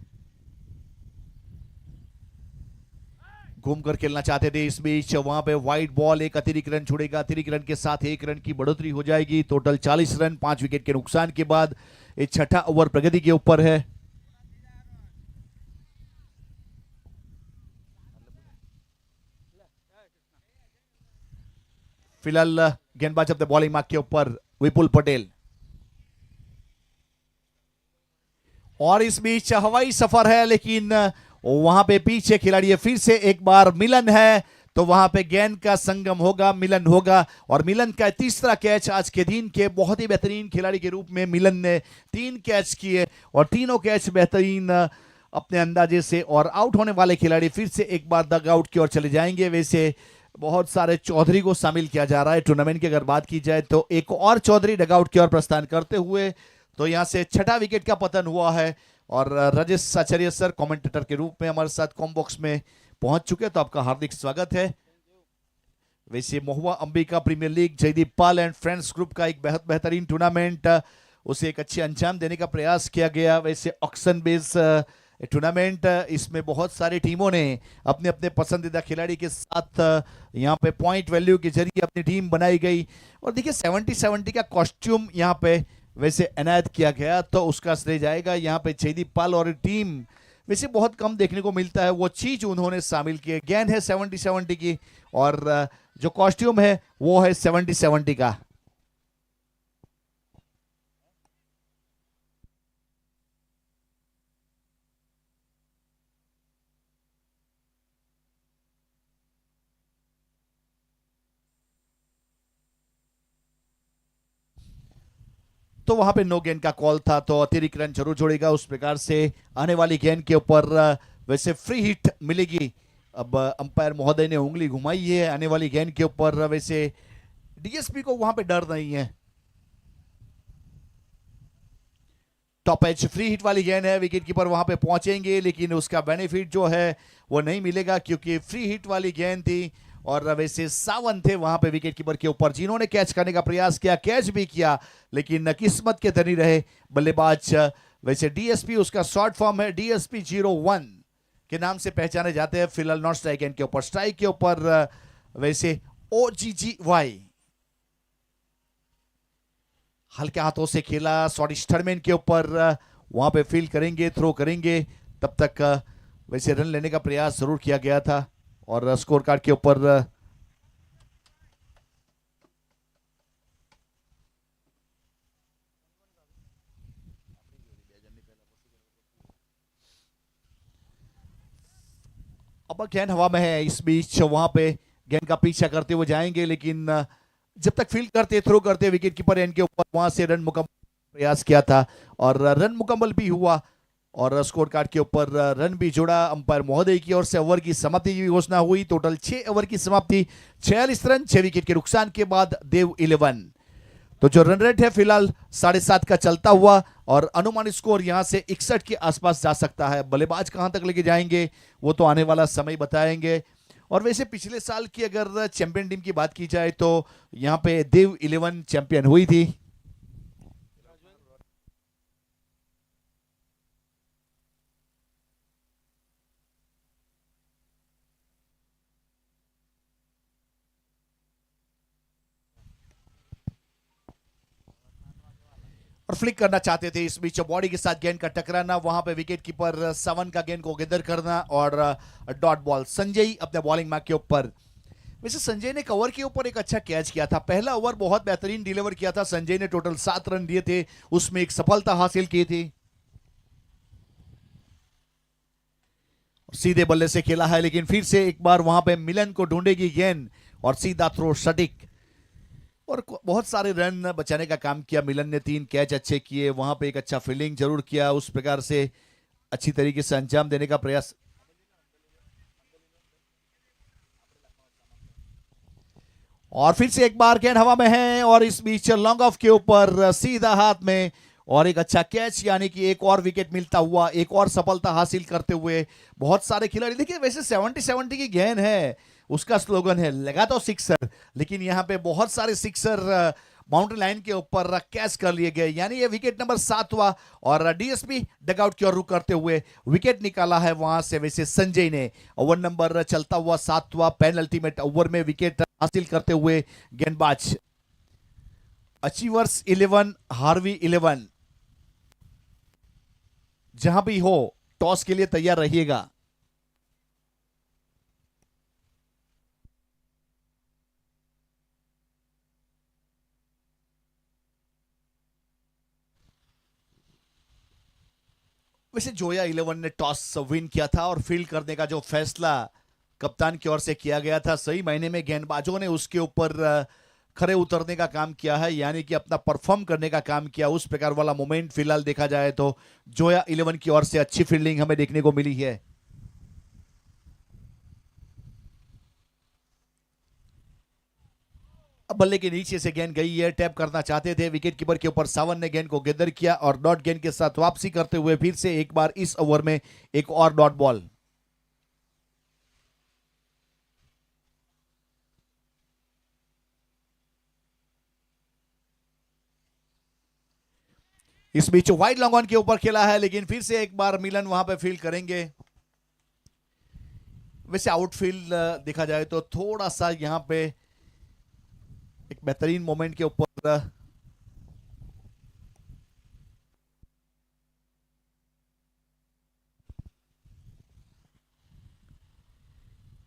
घूमकर खेलना चाहते थे इस बीच, वहां पे वाइड बॉल, एक अतिरिक्त रन छुड़ेगा, अतिरिक्त रन के साथ 1 रन की बढ़ोतरी हो जाएगी। टोटल 40 रन 5 विकेट के नुकसान के बाद ये छठा ओवर प्रगति के ऊपर है। फिलहाल गेंदबाज अपने बॉलिंग मार्क के ऊपर विपुल पटेल और इस बीच हवाई सफर है, लेकिन वहां पे पीछे खिलाड़ी है, फिर से एक बार मिलन है, तो वहां पे गेंद का संगम होगा, मिलन होगा और मिलन का तीसरा कैच आज के दिन के। बहुत ही बेहतरीन खिलाड़ी के रूप में मिलन ने 3 कैच किए और तीनों कैच बेहतरीन अपने अंदाजे से। और आउट होने वाले खिलाड़ी फिर से एक बार डग आउट की ओर चले जाएंगे। वैसे बहुत सारे चौधरी को शामिल किया जा रहा है टूर्नामेंट की। अगर बात की जाए तो एक और चौधरी डगआउट की ओर प्रस्थान करते हुए, तो यहां से छठा विकेट का पतन हुआ है। और राजेश आचार्य सर कमेंटेटर के रूप में हमारे साथ कॉम बॉक्स में पहुंच चुके हैं, तो आपका हार्दिक स्वागत है। वैसे Mahua Ambika premier league Jaydeep Pal and friends group का एक बेहतरीन टूर्नामेंट, उसे एक अच्छे अंजाम देने का प्रयास किया गया। वैसे ऑक्शन बेस टूर्नामेंट, इसमें बहुत सारी टीमों ने अपने अपने पसंदीदा खिलाड़ी के साथ यहाँ पे पॉइंट वैल्यू के जरिए अपनी टीम बनाई गई। और देखिए 70-70 का कॉस्ट्यूम यहाँ पे वैसे एनायत किया गया, तो उसका श्रेय जाएगा यहाँ पे जयदीप पाल और टीम। वैसे बहुत कम देखने को मिलता है वो चीज उन्होंने शामिल की है। गेंद है 70-70 की और जो कॉस्ट्यूम है वो है 70-70 का। तो वहां पे नो गेंद का कॉल था, तो अतिरिक्त रन जरूर जोड़ेगा। उस प्रकार से आने वाली गेंद के ऊपर वैसे फ्री हिट मिलेगी। अब अंपायर महोदय ने उंगली घुमाई है आने वाली गेंद के ऊपर। वैसे डीएसपी को वहां पे डर नहीं है। टॉप एज फ्री हिट वाली गेंद है, विकेट कीपर वहां पे पहुंचेंगे, लेकिन उसका बेनिफिट जो है वो नहीं मिलेगा, क्योंकि फ्री हिट वाली गेंद थी। और वैसे सावंत थे वहां पे विकेट कीपर के ऊपर, जिन्होंने कैच करने का प्रयास किया, कैच भी किया, लेकिन किस्मत के धनी रहे बल्लेबाज। वैसे डीएसपी उसका शॉर्ट फॉर्म है, डीएसपी 01 के नाम से पहचाने जाते हैं। फिलहाल नॉट स्ट्राइक एंड के ऊपर, स्ट्राइक के ऊपर वैसे OGGY हल्के हाथों से खेला। शॉर्ट स्टरमैन के ऊपर वहां पे फील्ड करेंगे, थ्रो करेंगे, तब तक वैसे रन लेने का प्रयास जरूर किया गया था। और स्कोर कार्ड के ऊपर अब गेंद हवा में है इस बीच, वहां पे गेंद का पीछा करते हुए जाएंगे, लेकिन जब तक फील्ड करते थ्रो करते विकेट कीपर एंड के ऊपर वहां से रन मुकम्मल प्रयास किया था और रन मुकम्मल भी हुआ और स्कोर कार्ड के ऊपर रन भी जुड़ा। अंपायर महोदय की ओर से ओवर की समाप्ति की घोषणा हुई। टोटल 6 ओवर की समाप्ति, 46 रन 6 विकेट के नुकसान के बाद देव 11। तो जो रन रेट है फिलहाल 7.5 का चलता हुआ और अनुमानित स्कोर यहां से 61 के आसपास जा सकता है। बल्लेबाज कहां तक लेके जाएंगे वो तो आने वाला समय बताएंगे। और वैसे पिछले साल की अगर चैंपियन टीम की बात की जाए तो यहां पे देव 11 चैंपियन हुई थी। और फ्लिक करना चाहते थे, इस बीच बॉडी के साथ गेंद का टकराना, वहां पे विकेट कीपर सवन का गेंद को गेदर करना और डॉट बॉल। संजय अपने बॉलिंग मार्क के ऊपर। वैसे संजय ने कवर के ऊपर एक अच्छा कैच किया था। पहला ओवर बहुत बेहतरीन डिलीवर किया था संजय ने, टोटल 7 रन दिए थे, उसमें एक सफलता हासिल की थी। सीधे बल्ले से खेला है लेकिन फिर से एक बार वहां पे मिलन को ढूंढेगी गेंद और सीधा थ्रो सटीक और बहुत सारे रन बचाने का काम किया मिलन ने। 3 कैच अच्छे किए, वहां पे एक अच्छा फील्डिंग जरूर किया, उस प्रकार से अच्छी तरीके से अंजाम देने का प्रयास। और फिर से एक बार गेंद हवा में है और इस बीच लॉन्ग ऑफ के ऊपर सीधा हाथ में और एक अच्छा कैच, यानी कि एक और विकेट मिलता हुआ, एक और सफलता हासिल करते हुए। बहुत सारे खिलाड़ी देखिए, वैसे 70-70 की गेंद है, उसका स्लोगन है लगा तो सिक्सर, लेकिन यहां पे बहुत सारे सिक्सर बाउंड्री लाइन के ऊपर कैच कर लिए गए, यानी ये विकेट नंबर 7 हुआ और डीएसपी डगआउट की ओर रुख करते हुए विकेट निकाला है वहां से वैसे संजय ने। ओवर नंबर चलता हुआ 7वां, पेनल्टीमेट ओवर में विकेट हासिल करते हुए गेंदबाज अचीवर्स 11 हार्वी 11 जहां भी हो टॉस के लिए तैयार रहिएगा। वैसे जोया 11 ने टॉस विन किया था और फील्ड करने का जो फैसला कप्तान की ओर से किया गया था, सही मायने में गेंदबाजों ने उसके ऊपर खरे उतरने का काम किया है, यानी कि अपना परफॉर्म करने का काम किया। उस प्रकार वाला मोमेंट फिलहाल देखा जाए तो जोया 11 की ओर से अच्छी फील्डिंग हमें देखने को मिली है। अब बल्ले के नीचे से गेंद गई है, टैप करना चाहते थे विकेट कीपर के ऊपर, सावन ने गेंद को गेदर किया और डॉट गेंद के साथ वापसी करते हुए फिर से एक बार इस ओवर में एक और डॉट बॉल। इस बीच वाइड लॉन्ग ऑन के ऊपर खेला है लेकिन फिर से एक बार मिलन वहां पे फील्ड करेंगे। वैसे आउटफील्ड देखा जाए तो थोड़ा सा यहां पे एक बेहतरीन मोमेंट के ऊपर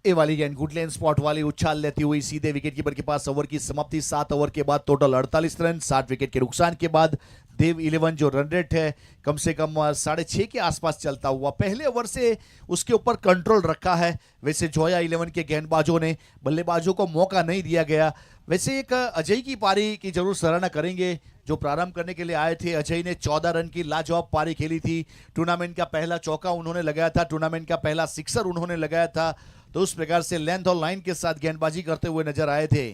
ए वाली गेंद गुड लेन स्पॉट वाली उछाल लेती हुई सीधे विकेट कीपर के पास। ओवर की समाप्ति 7 ओवर के बाद टोटल 48 रन 60 विकेट के नुकसान के बाद देव 11 जो रन रेट है कम से कम 6.5 के आसपास चलता हुआ, पहले ओवर से उसके ऊपर कंट्रोल रखा है। वैसे जोया 11 के गेंदबाजों ने, बल्लेबाजों को मौका नहीं दिया गया। वैसे एक अजय की पारी की जरूर सराहना करेंगे जो प्रारंभ करने के लिए आए थे। अजय ने 14 रन की लाजवाब पारी खेली थी। टूर्नामेंट का पहला चौका उन्होंने लगाया था, टूर्नामेंट का पहला सिक्सर उन्होंने लगाया था, तो उस प्रकार से लेंथ और लाइन के साथ गेंदबाजी करते हुए नजर आए थे।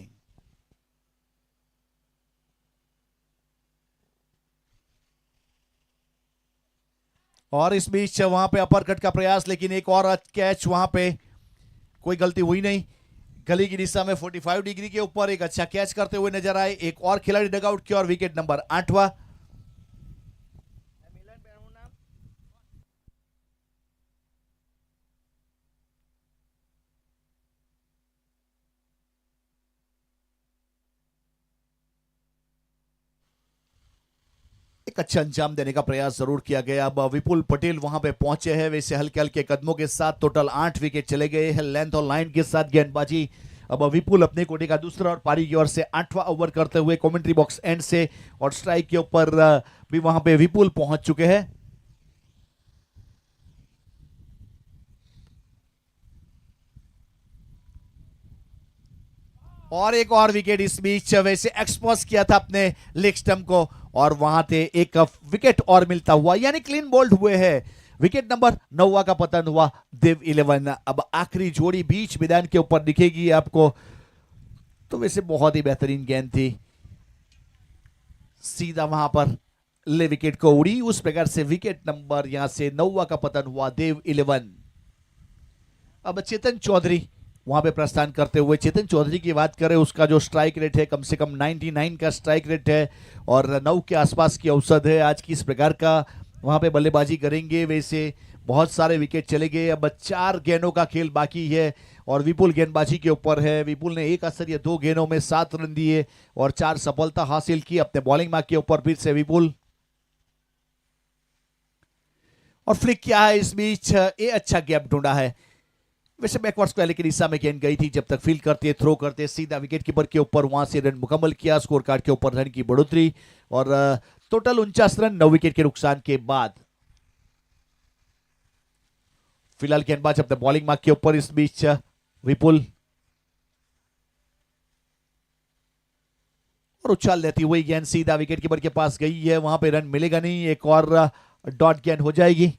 और इस बीच वहां पे अपर कट का प्रयास, लेकिन एक और कैच, वहां पे कोई गलती हुई नहीं। गली की दिशा में 45 डिग्री के ऊपर एक अच्छा कैच करते हुए नजर आए एक और खिलाड़ी डगआउट की और विकेट नंबर 8वां। एक अच्छा अंजाम देने का प्रयास जरूर किया गया। अब विपुल पटेल वहां पे पहुंचे हैं, वैसे हल्के हल्के कदमों के साथ टोटल 8 विकेट चले गए हैं लेंथ और लाइन के साथ गेंदबाजी। अब विपुल अपने कोटे का दूसरा और पारी की ओर से 8वां ओवर करते हुए कमेंट्री बॉक्स एंड से और स्ट्राइक के ऊपर भी वहां पे विपुल पहुंच चुके हैं। और एक और विकेट इस बीच वैसे एक्सपोज किया था अपने लेग स्टंप को और वहां से एक विकेट और मिलता हुआ यानी क्लीन बोल्ड हुए हैं। विकेट नंबर 9 का पतन हुआ देव 11। अब आखिरी जोड़ी बीच मैदान के ऊपर दिखेगी आपको। तो वैसे बहुत ही बेहतरीन गेंद थी, सीधा वहां पर ले विकेट को उड़ी। उस प्रकार से विकेट नंबर यहां से 9 का पतन हुआ देव 11। अब चेतन चौधरी वहां पे प्रस्थान करते हुए, चेतन चौधरी की बात करें उसका जो स्ट्राइक रेट है कम से कम 99 का स्ट्राइक रेट है और 9 के आसपास की औसत है। आज की इस प्रकार का वहां पे बल्लेबाजी करेंगे। वैसे बहुत सारे विकेट चले गए, अब 4 गेंदों का खेल बाकी है और विपुल गेंदबाजी के ऊपर है। विपुल ने एक असर 2 गेंदों में 7 रन दिए और 4 सफलता हासिल की अपने बॉलिंग मार्क के ऊपर। फिर से विपुल और फ्लिक किया है इस बीच, ये अच्छा गैप ढूंढा है। वैसे बैकवर्ड स्क्वायर की दिशा में गेंद गई थी, जब तक फील्ड करते थ्रो करते सीधा विकेट कीपर के ऊपर, वहां से रन मुकम्मल किया। स्कोर कार्ड के ऊपर रन की बढ़ोतरी और टोटल 49 रन 9 विकेट के नुकसान के बाद। फिलहाल गेंदबाज अपने बॉलिंग मार्क के ऊपर इस बीच विपुल और उछाल लेती हुई गेंद सीधा विकेट कीपर के पास गई है, वहां पे रन मिलेगा नहीं। एक और डॉट गेंद हो जाएगी।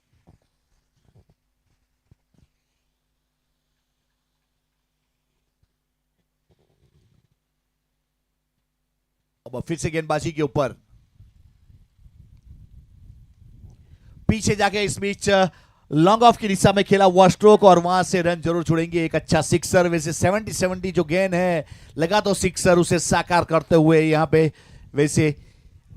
अब फिर से गेंदबाजी के ऊपर पीछे जाके इस बीच लॉन्ग ऑफ की दिशा में खेला हुआ स्ट्रोक और वहां से रन जरूर छुड़ेंगे। एक अच्छा सिक्सर, वैसे 70-70 जो गेंद है लगा तो सिक्सर उसे साकार करते हुए यहां पे वैसे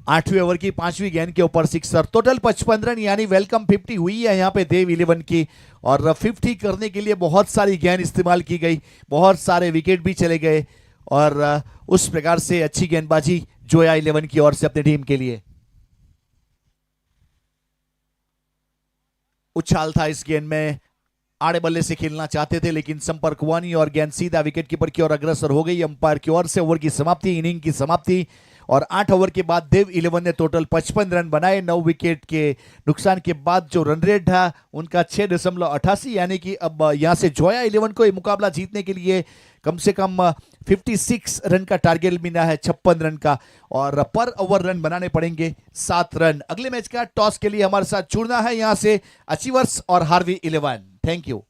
8वें ओवर की 5वीं गेंद के ऊपर सिक्सर। टोटल 55 रन यानी वेलकम 50 हुई है यहां पे देव 11 की और 50 करने के लिए बहुत सारी गेंद इस्तेमाल की गई, बहुत सारे विकेट भी चले गए और उस प्रकार से अच्छी गेंदबाजी जोया 11 की ओर से अपनी टीम के लिए। उछाल था इस गेंद में, आड़े बल्ले से खेलना चाहते थे लेकिन संपर्क हुआ नहीं और गेंद सीधा विकेट कीपर की ओर अग्रसर हो गई। अंपायर की ओर से ओवर की समाप्ति, इनिंग की समाप्ति और 8 ओवर के बाद देव 11 ने टोटल 55 रन बनाए 9 विकेट के नुकसान के बाद। जो रन रेट था उनका 6.88 यानी कि अब यहां से जोया 11 को ये मुकाबला जीतने के लिए कम से कम 56 रन का टारगेट मिला है, 56 रन का, और पर ओवर रन बनाने पड़ेंगे 7 रन। अगले मैच का टॉस के लिए हमारे साथ जुड़ना है यहां से अचीवर्स और हार्वी 11। Thank you.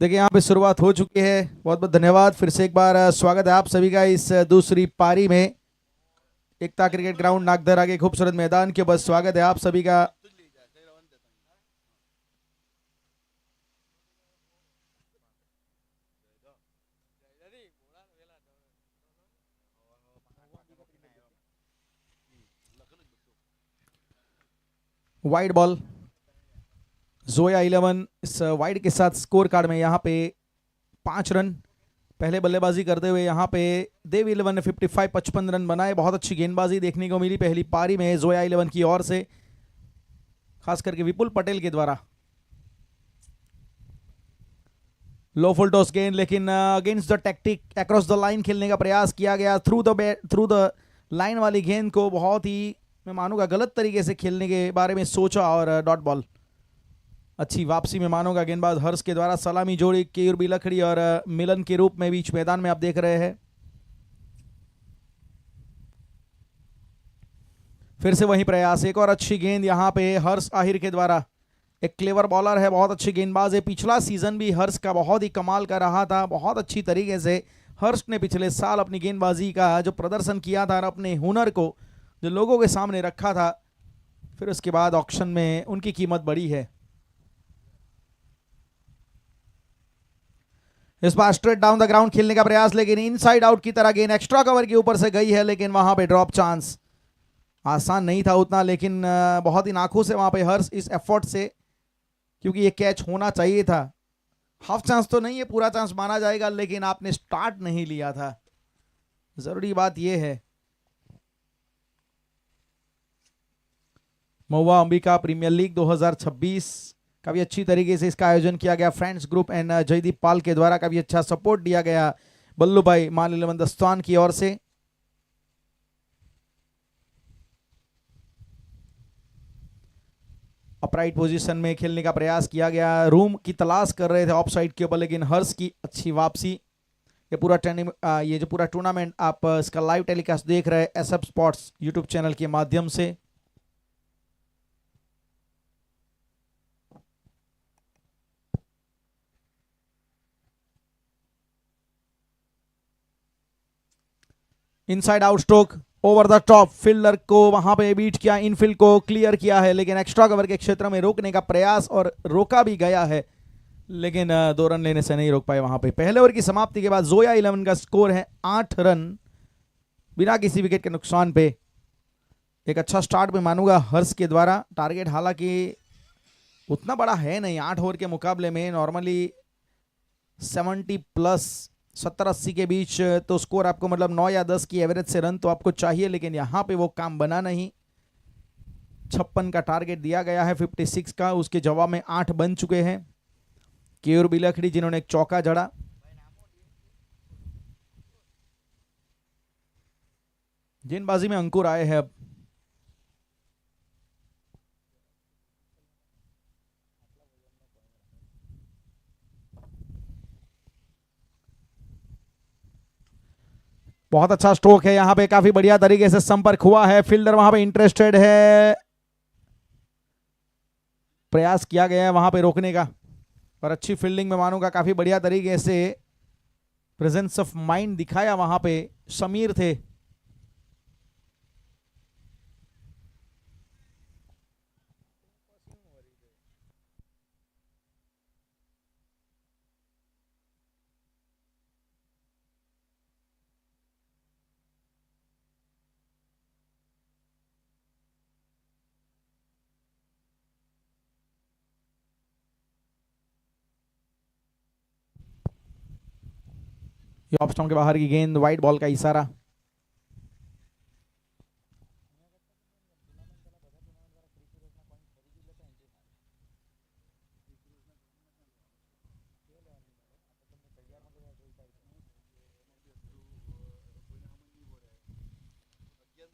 देखिए यहाँ पे शुरुआत हो चुकी है। बहुत बहुत धन्यवाद। फिर से एक बार स्वागत है आप सभी का इस दूसरी पारी में। एकता क्रिकेट ग्राउंड नागदरा के खूबसूरत मैदान के ऊपर स्वागत है आप सभी का। वाइड बॉल जोया 11 इस वाइड के साथ स्कोर कार्ड में यहाँ पे 5 रन पहले बल्लेबाजी करते हुए यहाँ पे देव 11 ने 55 रन बनाए। बहुत अच्छी गेंदबाजी देखने को मिली पहली पारी में जोया 11 की ओर से, खास करके विपुल पटेल के द्वारा। लो फुल टॉस गेंद, लेकिन against the tactic across the line खेलने का प्रयास किया गया। थ्रू द लाइन वाली गेंद को बहुत ही, मैं मानूंगा, गलत तरीके से खेलने के बारे में सोचा और डॉट बॉल। अच्छी वापसी में मानूंगा गेंदबाज हर्ष के द्वारा। सलामी जोड़ी केयूर बिलखड़ी और मिलन के रूप में बीच मैदान में आप देख रहे हैं। फिर से वही प्रयास, एक और अच्छी गेंद यहाँ पे हर्ष आहिर के द्वारा। एक क्लेवर बॉलर है, बहुत अच्छी गेंदबाज है। पिछला सीजन भी हर्ष का बहुत ही कमाल का रहा था। बहुत अच्छी तरीके से हर्ष ने पिछले साल अपनी गेंदबाजी का जो प्रदर्शन किया था और अपने हुनर को जो लोगों के सामने रखा था, फिर उसके बाद ऑक्शन में उनकी कीमत बढ़ी है। इस बार स्ट्रेट डाउन द ग्राउंड खेलने का प्रयास, लेकिन इनसाइड आउट की तरह गेंद एक्स्ट्रा कवर के ऊपर से गई है, लेकिन वहां पे ड्रॉप चांस। आसान नहीं था उतना, लेकिन बहुत ही नाखुश से वहां पे हर्ष इस एफर्ट से, क्योंकि ये कैच होना चाहिए था। हाफ चांस तो नहीं है, पूरा चांस माना जाएगा, लेकिन आपने स्टार्ट नहीं लिया था। जरूरी बात यह है। महुआ अंबिका प्रीमियर लीग 2026 काफी अच्छी तरीके से इसका आयोजन किया गया। फ्रेंड्स ग्रुप एंड जयदीप पाल के द्वारा काफी अच्छा सपोर्ट दिया गया बल्लू भाई मान 11 दस्तान की ओर से। अपराइट पोजीशन में खेलने का प्रयास किया गया। रूम की तलाश कर रहे थे ऑफ साइड के ऊपर, लेकिन हर्ष की अच्छी वापसी। ये जो पूरा टूर्नामेंट आप इसका लाइव टेलीकास्ट देख रहे हैं एसएफ स्पोर्ट्स यूट्यूब चैनल के माध्यम से। Inside out stroke over the top, fielder को वहां पे बीट किया, इनफील्ड को क्लियर किया है, लेकिन एक्स्ट्रा कवर के क्षेत्र में रोकने का प्रयास और रोका भी गया है, लेकिन 2 रन लेने से नहीं रोक पाए वहां पे। पहले ओवर की समाप्ति के बाद जोया 11 का स्कोर है 8 रन बिना किसी विकेट के नुकसान पे। एक अच्छा स्टार्ट में मानूंगा हर्ष के द्वारा। टारगेट हालांकि उतना बड़ा है नहीं 8 ओवर के मुकाबले में, नॉर्मली 70+ 70-80 के बीच तो स्कोर आपको, मतलब 9 या 10 की एवरेज से रन तो आपको चाहिए, लेकिन यहां पे वो काम बना नहीं। 56 का टारगेट दिया गया है 56 का, उसके जवाब में 8 बन चुके हैं। केयूर बिलखड़ी जिन्होंने एक चौका जड़ा। गेंदबाजी में अंकुर आए हैं अब। बहुत अच्छा स्ट्रोक है यहां पे, काफी बढ़िया तरीके से संपर्क हुआ है। फील्डर वहां पे इंटरेस्टेड है, प्रयास किया गया है वहां पे रोकने का, और अच्छी फील्डिंग में मानूंगा काफी बढ़िया तरीके से प्रेजेंस ऑफ माइंड दिखाया वहां पे समीर थे। ऑफ स्टंप के बाहर की गेंद, वाइड बॉल का इशारा।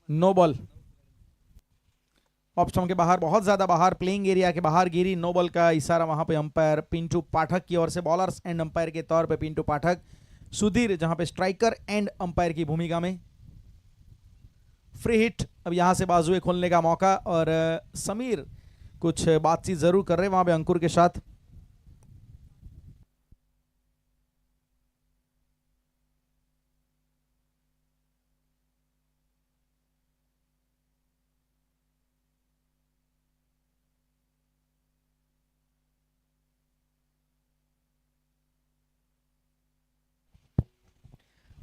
नो बॉल, ऑफ स्टंप के बाहर, बहुत ज्यादा बाहर, प्लेइंग एरिया के बाहर गिरी। नो बॉल का इशारा वहां पे अंपायर पिंटू पाठक की ओर से, बॉलर्स एंड अंपायर के तौर पे पिंटू पाठक, सुधीर जहां पे स्ट्राइकर एंड अंपायर की भूमिका में। फ्री हिट, अब यहां से बाजुए खोलने का मौका, और समीर कुछ बातचीत जरूर कर रहे हैं वहां पे अंकुर के साथ।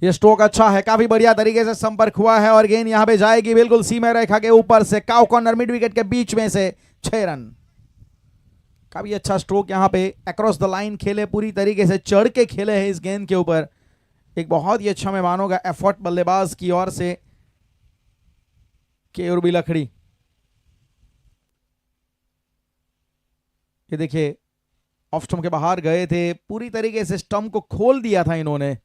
ये स्ट्रोक अच्छा है, काफी बढ़िया तरीके से संपर्क हुआ है और गेंद यहां पे जाएगी बिल्कुल सीमा रेखा के ऊपर से, काउ कॉर्नर मिड विकेट के बीच में से 6 रन। काफी अच्छा स्ट्रोक यहां पे अक्रॉस द लाइन खेले, पूरी तरीके से चढ़ के खेले हैं इस गेंद के ऊपर। एक बहुत ही अच्छा मैं मानूंगा एफर्ट बल्लेबाज की ओर से केयूर बिलखड़ी। ये देखिए ऑफ स्टंप के बाहर गए थे, पूरी तरीके से स्टंप को खोल दिया था इन्होंने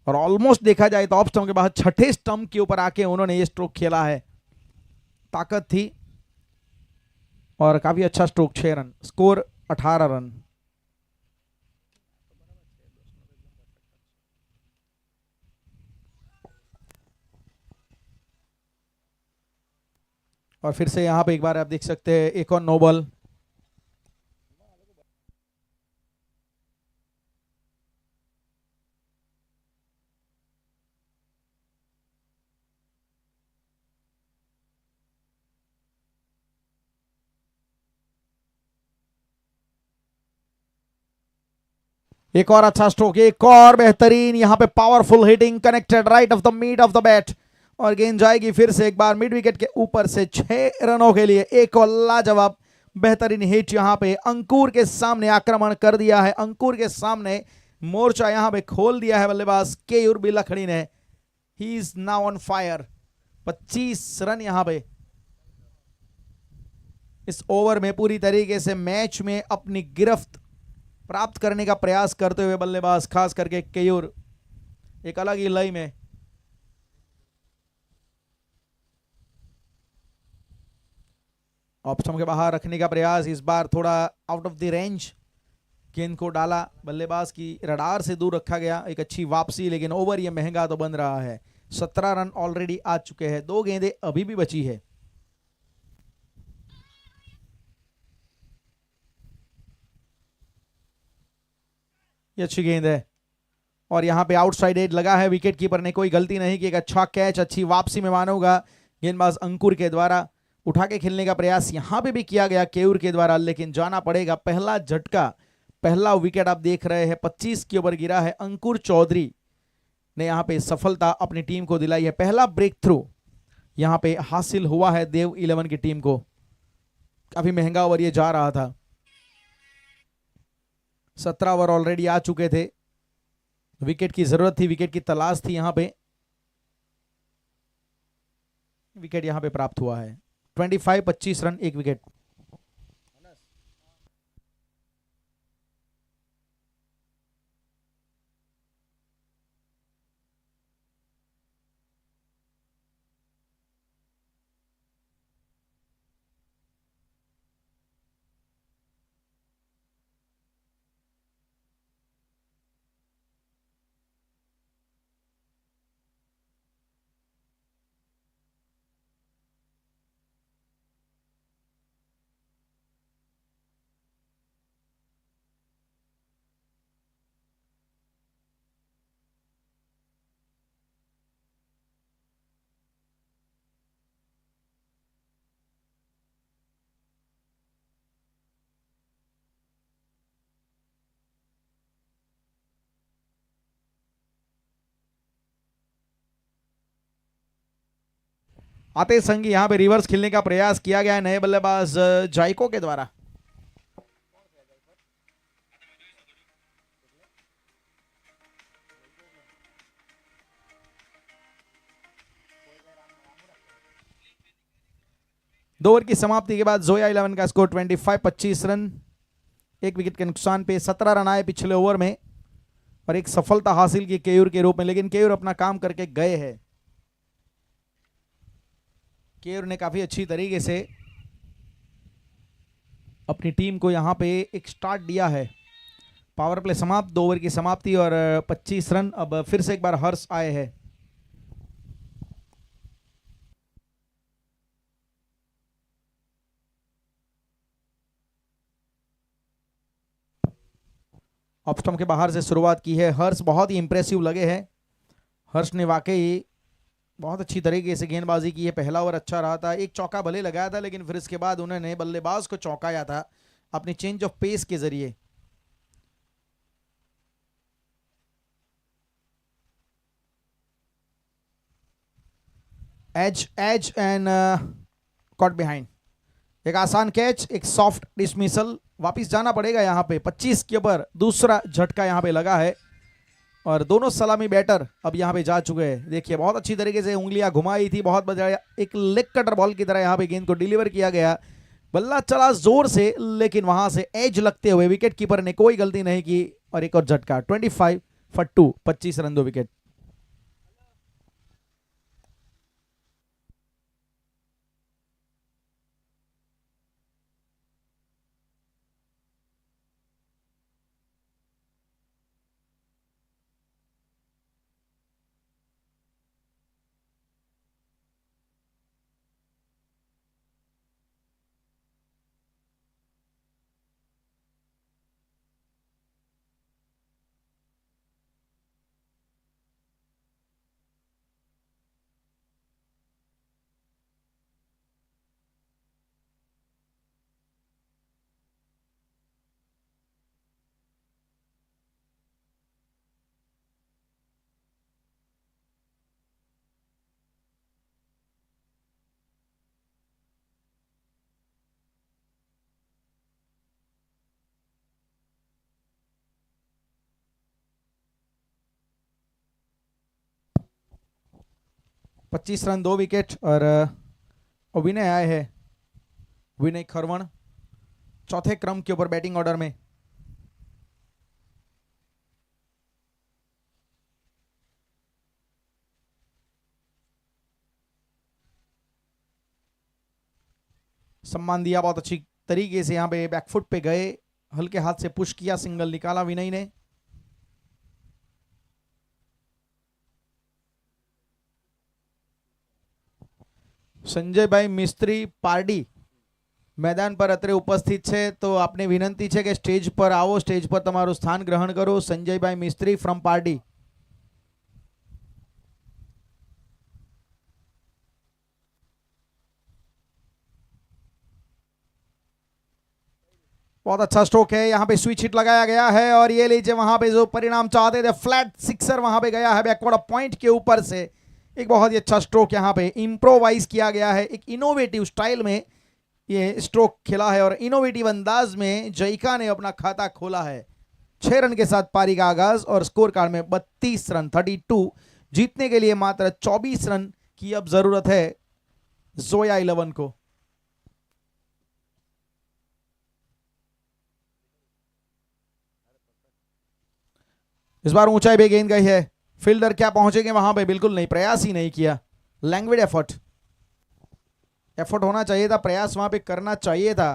और ऑलमोस्ट देखा जाए तो ऑफ स्टंप के बाद छठे स्टंप के ऊपर आके उन्होंने ये स्ट्रोक खेला है। ताकत थी और काफी अच्छा स्ट्रोक, 6 रन, स्कोर 18 रन। और फिर से यहां पे एक बार आप देख सकते हैं एक और नो बॉल। एक और अच्छा स्ट्रोक, एक और बेहतरीन यहां पे powerful hitting, connected right off the mid of the bat और गेंद जाएगी फिर से एक बार मिड विकेट के ऊपर से 6 रनों के लिए। एक और लाजवाब बेहतरीन हिट यहां पे अंकुर के सामने आक्रमण कर दिया है, अंकुर के सामने मोर्चा यहां पे खोल दिया है बल्लेबाज केयूर बिलखड़ी ने। He is now on fire. 25 run यहां पे इस ओवर में पूरी तरीके से मैच में अपनी गिरफ्त प्राप्त करने का प्रयास करते हुए बल्लेबाज, खास करके केयूर, एक अलग ही लय में। ऑफ स्टंप के बाहर रखने का प्रयास, इस बार थोड़ा आउट ऑफ द रेंज गेंद को डाला, बल्लेबाज की रडार से दूर रखा गया। एक अच्छी वापसी, लेकिन ओवर ये महंगा तो बन रहा है। 17 रन ऑलरेडी आ चुके हैं, 2 गेंदें अभी भी बची है। ये अच्छी गेंद है और यहां पे आउटसाइड एज लगा है, विकेट कीपर ने कोई गलती नहीं की। एक अच्छा कैच, अच्छी वापसी में मानूंगा गेंदबाज अंकुर के द्वारा। उठा के खेलने का प्रयास यहां पे भी किया गया केयूर के द्वारा, लेकिन जाना पड़ेगा। पहला झटका, पहला विकेट आप देख रहे हैं 25 के ऊपर गिरा है। अंकुर चौधरी ने यहां पे सफलता अपनी टीम को दिलाई है। पहला ब्रेक थ्रू यहां पे हासिल हुआ है देव 11 की टीम को। काफी महंगा ओवर ये जा रहा था, 17 ओवर ऑलरेडी आ चुके थे। विकेट की जरूरत थी, विकेट की तलाश थी यहां पे। विकेट यहां पे प्राप्त हुआ है। 25 रन, 1 विकेट। आते संग यहां पे रिवर्स खेलने का प्रयास किया गया है नए बल्लेबाज जायको के द्वारा। दो ओवर की समाप्ति के बाद जोया 11 का स्कोर 25 रन, 1 विकेट के नुकसान पे। 17 रन आए पिछले ओवर में और एक सफलता हासिल की केयूर के रूप में, लेकिन केयूर अपना काम करके गए हैं। केयूर ने काफी अच्छी तरीके से अपनी टीम को यहां पे एक स्टार्ट दिया है। पावर प्ले समाप्त, 2 ओवर की समाप्ति और 25 रन। अब फिर से एक बार हर्ष आए हैं। ऑफ स्टंप के बाहर से शुरुआत की है हर्ष, बहुत ही इंप्रेसिव लगे हैं। हर्ष ने वाकई बहुत अच्छी तरीके से गेंदबाजी की है। पहला ओवर अच्छा रहा था, एक चौका भले लगाया था, लेकिन फिर इसके बाद उन्होंने बल्लेबाज को चौंकाया था अपनी चेंज ऑफ पेस के जरिए। Edge edge and caught behind. एक आसान कैच, एक सॉफ्ट डिसमिसल। वापिस जाना पड़ेगा यहाँ पे। 25 के ऊपर दूसरा झटका यहाँ पे लगा है और दोनों सलामी बैटर अब यहाँ पे जा चुके हैं। देखिए बहुत अच्छी तरीके से उंगलियां घुमाई थी, बहुत बढ़िया एक लेग कटर बॉल की तरह यहाँ पे गेंद को डिलीवर किया गया। बल्ला चला जोर से, लेकिन वहां से एज लगते हुए विकेट कीपर ने कोई गलती नहीं की और एक और झटका। 25 for 2, 25 रन 2 विकेट। पच्चीस रन 2 विकेट और विनय आए हैं, विनय खरवण चौथे क्रम के ऊपर बैटिंग ऑर्डर में। सम्मान दिया बहुत अच्छी तरीके से, यहाँ पे बैकफुट पे गए, हल्के हाथ से पुश किया, सिंगल निकाला विनय ने। संजय भाई मिस्त्री पार्टी मैदान पर અત્રે ઉપસ્થિત છે, તો આપને વિનંતી છે કે સ્ટેજ પર આવો, સ્ટેજ પર તમારું સ્થાન ગ્રહણ કરો। સંજયભાઈ મિસ્ત્રી ફ્રોમ પાર્ટી। बहुत अच्छा स्ट्रोक है, यहाँ पे स्विच हिट लगाया गया है और ये लीजिए वहां पे जो परिणाम चाहते थे, फ्लैट सिक्सर वहां पे गया है बैकवर्ड पॉइंट के ऊपर से। एक बहुत ही अच्छा स्ट्रोक यहाँ पे इम्प्रोवाइज किया गया है, एक इनोवेटिव स्टाइल में ये स्ट्रोक खेला है और इनोवेटिव अंदाज में जयका ने अपना खाता खोला है। 6 रन के साथ पारी का आगाज और स्कोर कार्ड में 32 रन 32। जीतने के लिए मात्र 24 रन की अब जरूरत है जोया 11 को। इस बार ऊंचाई पे गेंद गई है, फील्डर क्या पहुंचेंगे वहां पे? बिल्कुल नहीं, प्रयास ही नहीं किया। लैंग्वेज एफर्ट होना चाहिए था, प्रयास वहां पे करना चाहिए था।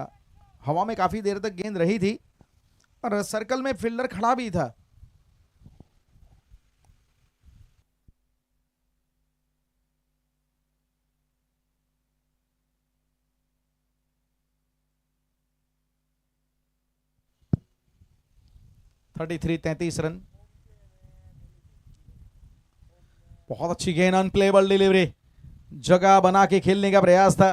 हवा में काफी देर तक गेंद रही थी और सर्कल में फील्डर खड़ा भी था। Thirty three 33 run. बहुत अच्छी गेंद, अनप्लेबल डिलीवरी, जगह बना के खेलने का प्रयास था।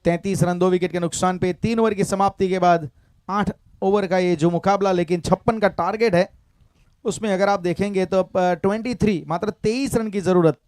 तैंतीस रन 2 विकेट के नुकसान पे 3 ओवर की समाप्ति के बाद 8 ओवर का ये जो मुकाबला, लेकिन 56 का टारगेट है, उसमें अगर आप देखेंगे तो 23 मात्र 23 रन की जरूरत।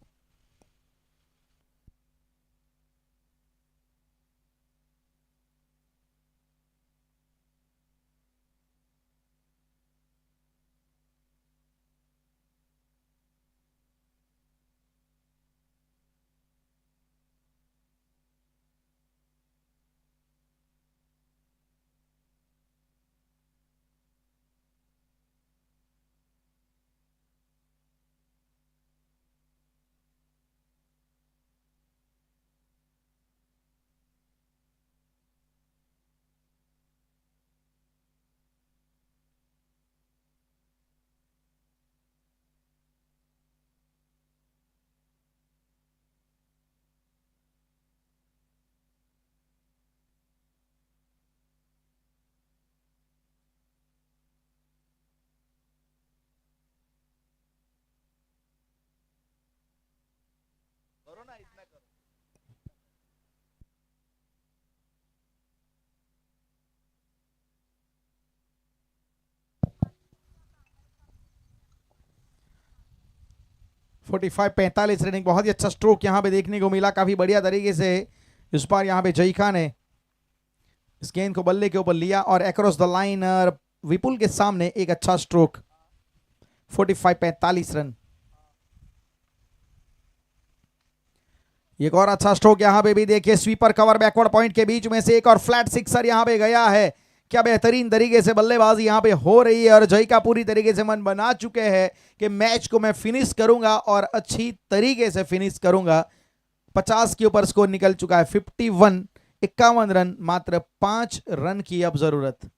45-45 रनिंग, बहुत ही अच्छा स्ट्रोक यहां पे देखने को मिला, काफी बढ़िया तरीके से इस बार यहां पे जयका ने इस गेंद को बल्ले के ऊपर लिया और अक्रॉस द लाइन विपुल के सामने एक अच्छा स्ट्रोक। 45-45 रन। एक और अच्छा स्ट्रोक यहां पे भी देखिए, स्वीपर कवर बैकवर्ड पॉइंट के बीच में से एक और फ्लैट सिक्सर यहां पे गया है। क्या बेहतरीन तरीके से बल्लेबाजी यहां पे हो रही है और जयका पूरी तरीके से मन बना चुके हैं कि मैच को मैं फिनिश करूंगा और अच्छी तरीके से फिनिश करूंगा। 50 के ऊपर स्कोर निकल चुका है। 51, 51 रन, मात्र 5 रन की अब जरूरत।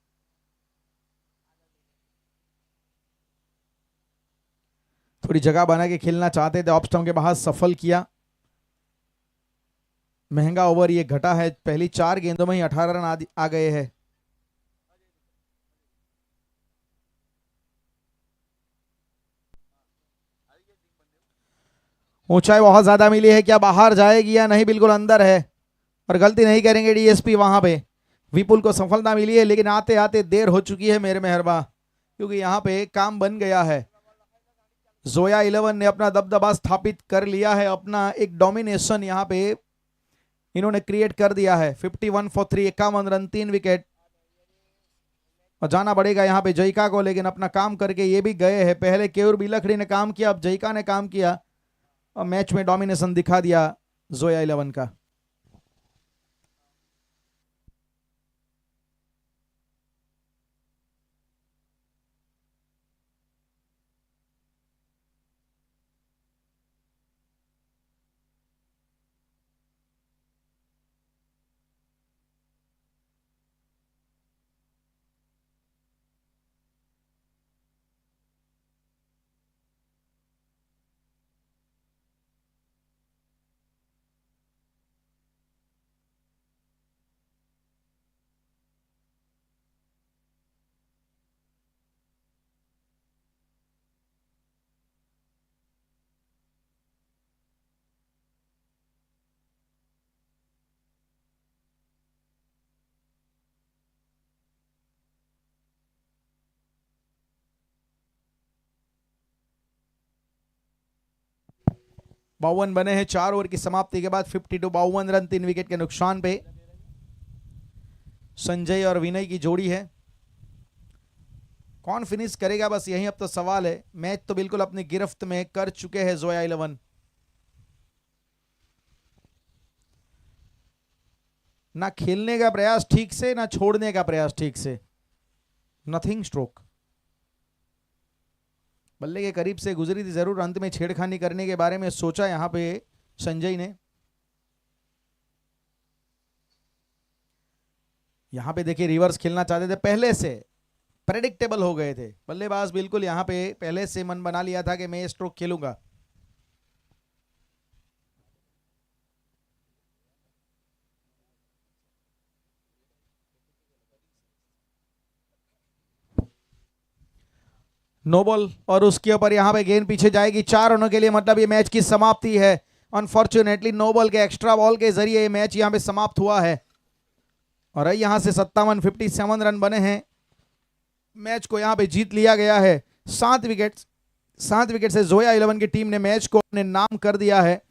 थोड़ी जगह बना के खेलना चाहते थे, ऑफ स्टंप के बाहर सफल किया। महंगा ओवर ये घटा है, पहली 4 गेंदों में ही 18 रन आ गए हैं। ऊंचाई बहुत ज्यादा मिली है, क्या बाहर जाएगी या नहीं, बिल्कुल अंदर है और गलती नहीं करेंगे डीएसपी। वहां पे विपुल को सफलता मिली है, लेकिन आते आते देर हो चुकी है मेरे मेहरबा, क्योंकि यहां पे काम बन गया है। जोया 11 ने अपना दबदबा स्थापित कर लिया है, अपना एक डोमिनेशन यहां पे इन्होंने क्रिएट कर दिया है। 51 for 3, 51 रन, 3 विकेट। और जाना पड़ेगा यहां पे जयका को, लेकिन अपना काम करके ये भी गए हैं। पहले केयूर बिलखड़ी ने काम किया, अब जयका ने काम किया और मैच में डोमिनेशन दिखा दिया जोया 11 का। बावन बने हैं 4 ओवर की समाप्ति के बाद। 52, 52 रन, 3 विकेट के नुकसान पे। संजय और विनय की जोड़ी है, कौन फिनिश करेगा बस यही अब तो सवाल है। मैच तो बिल्कुल अपनी गिरफ्त में कर चुके हैं जोया 11। ना खेलने का प्रयास ठीक से, ना छोड़ने का प्रयास ठीक से, नथिंग स्ट्रोक। बल्ले के करीब से गुजरी थी जरूर, अंत में छेड़खानी करने के बारे में सोचा यहां पे संजय ने। यहां पे देखिए रिवर्स खेलना चाहते थे, पहले से प्रेडिक्टेबल हो गए थे बल्लेबाज, बिल्कुल यहां पे पहले से मन बना लिया था कि मैं ये स्ट्रोक खेलूंगा। नो बॉल और उसके ऊपर यहां पे गेंद पीछे जाएगी 4 रनों के लिए, मतलब ये मैच की समाप्ति है। अनफॉर्चुनेटली नो बॉल के एक्स्ट्रा बॉल के जरिए ये मैच यहां पे समाप्त हुआ है और यहां से 57 रन बने हैं। मैच को यहां पे जीत लिया गया है। 7 विकेट से जोया 11 की टीम ने मैच को अपने नाम कर दिया है।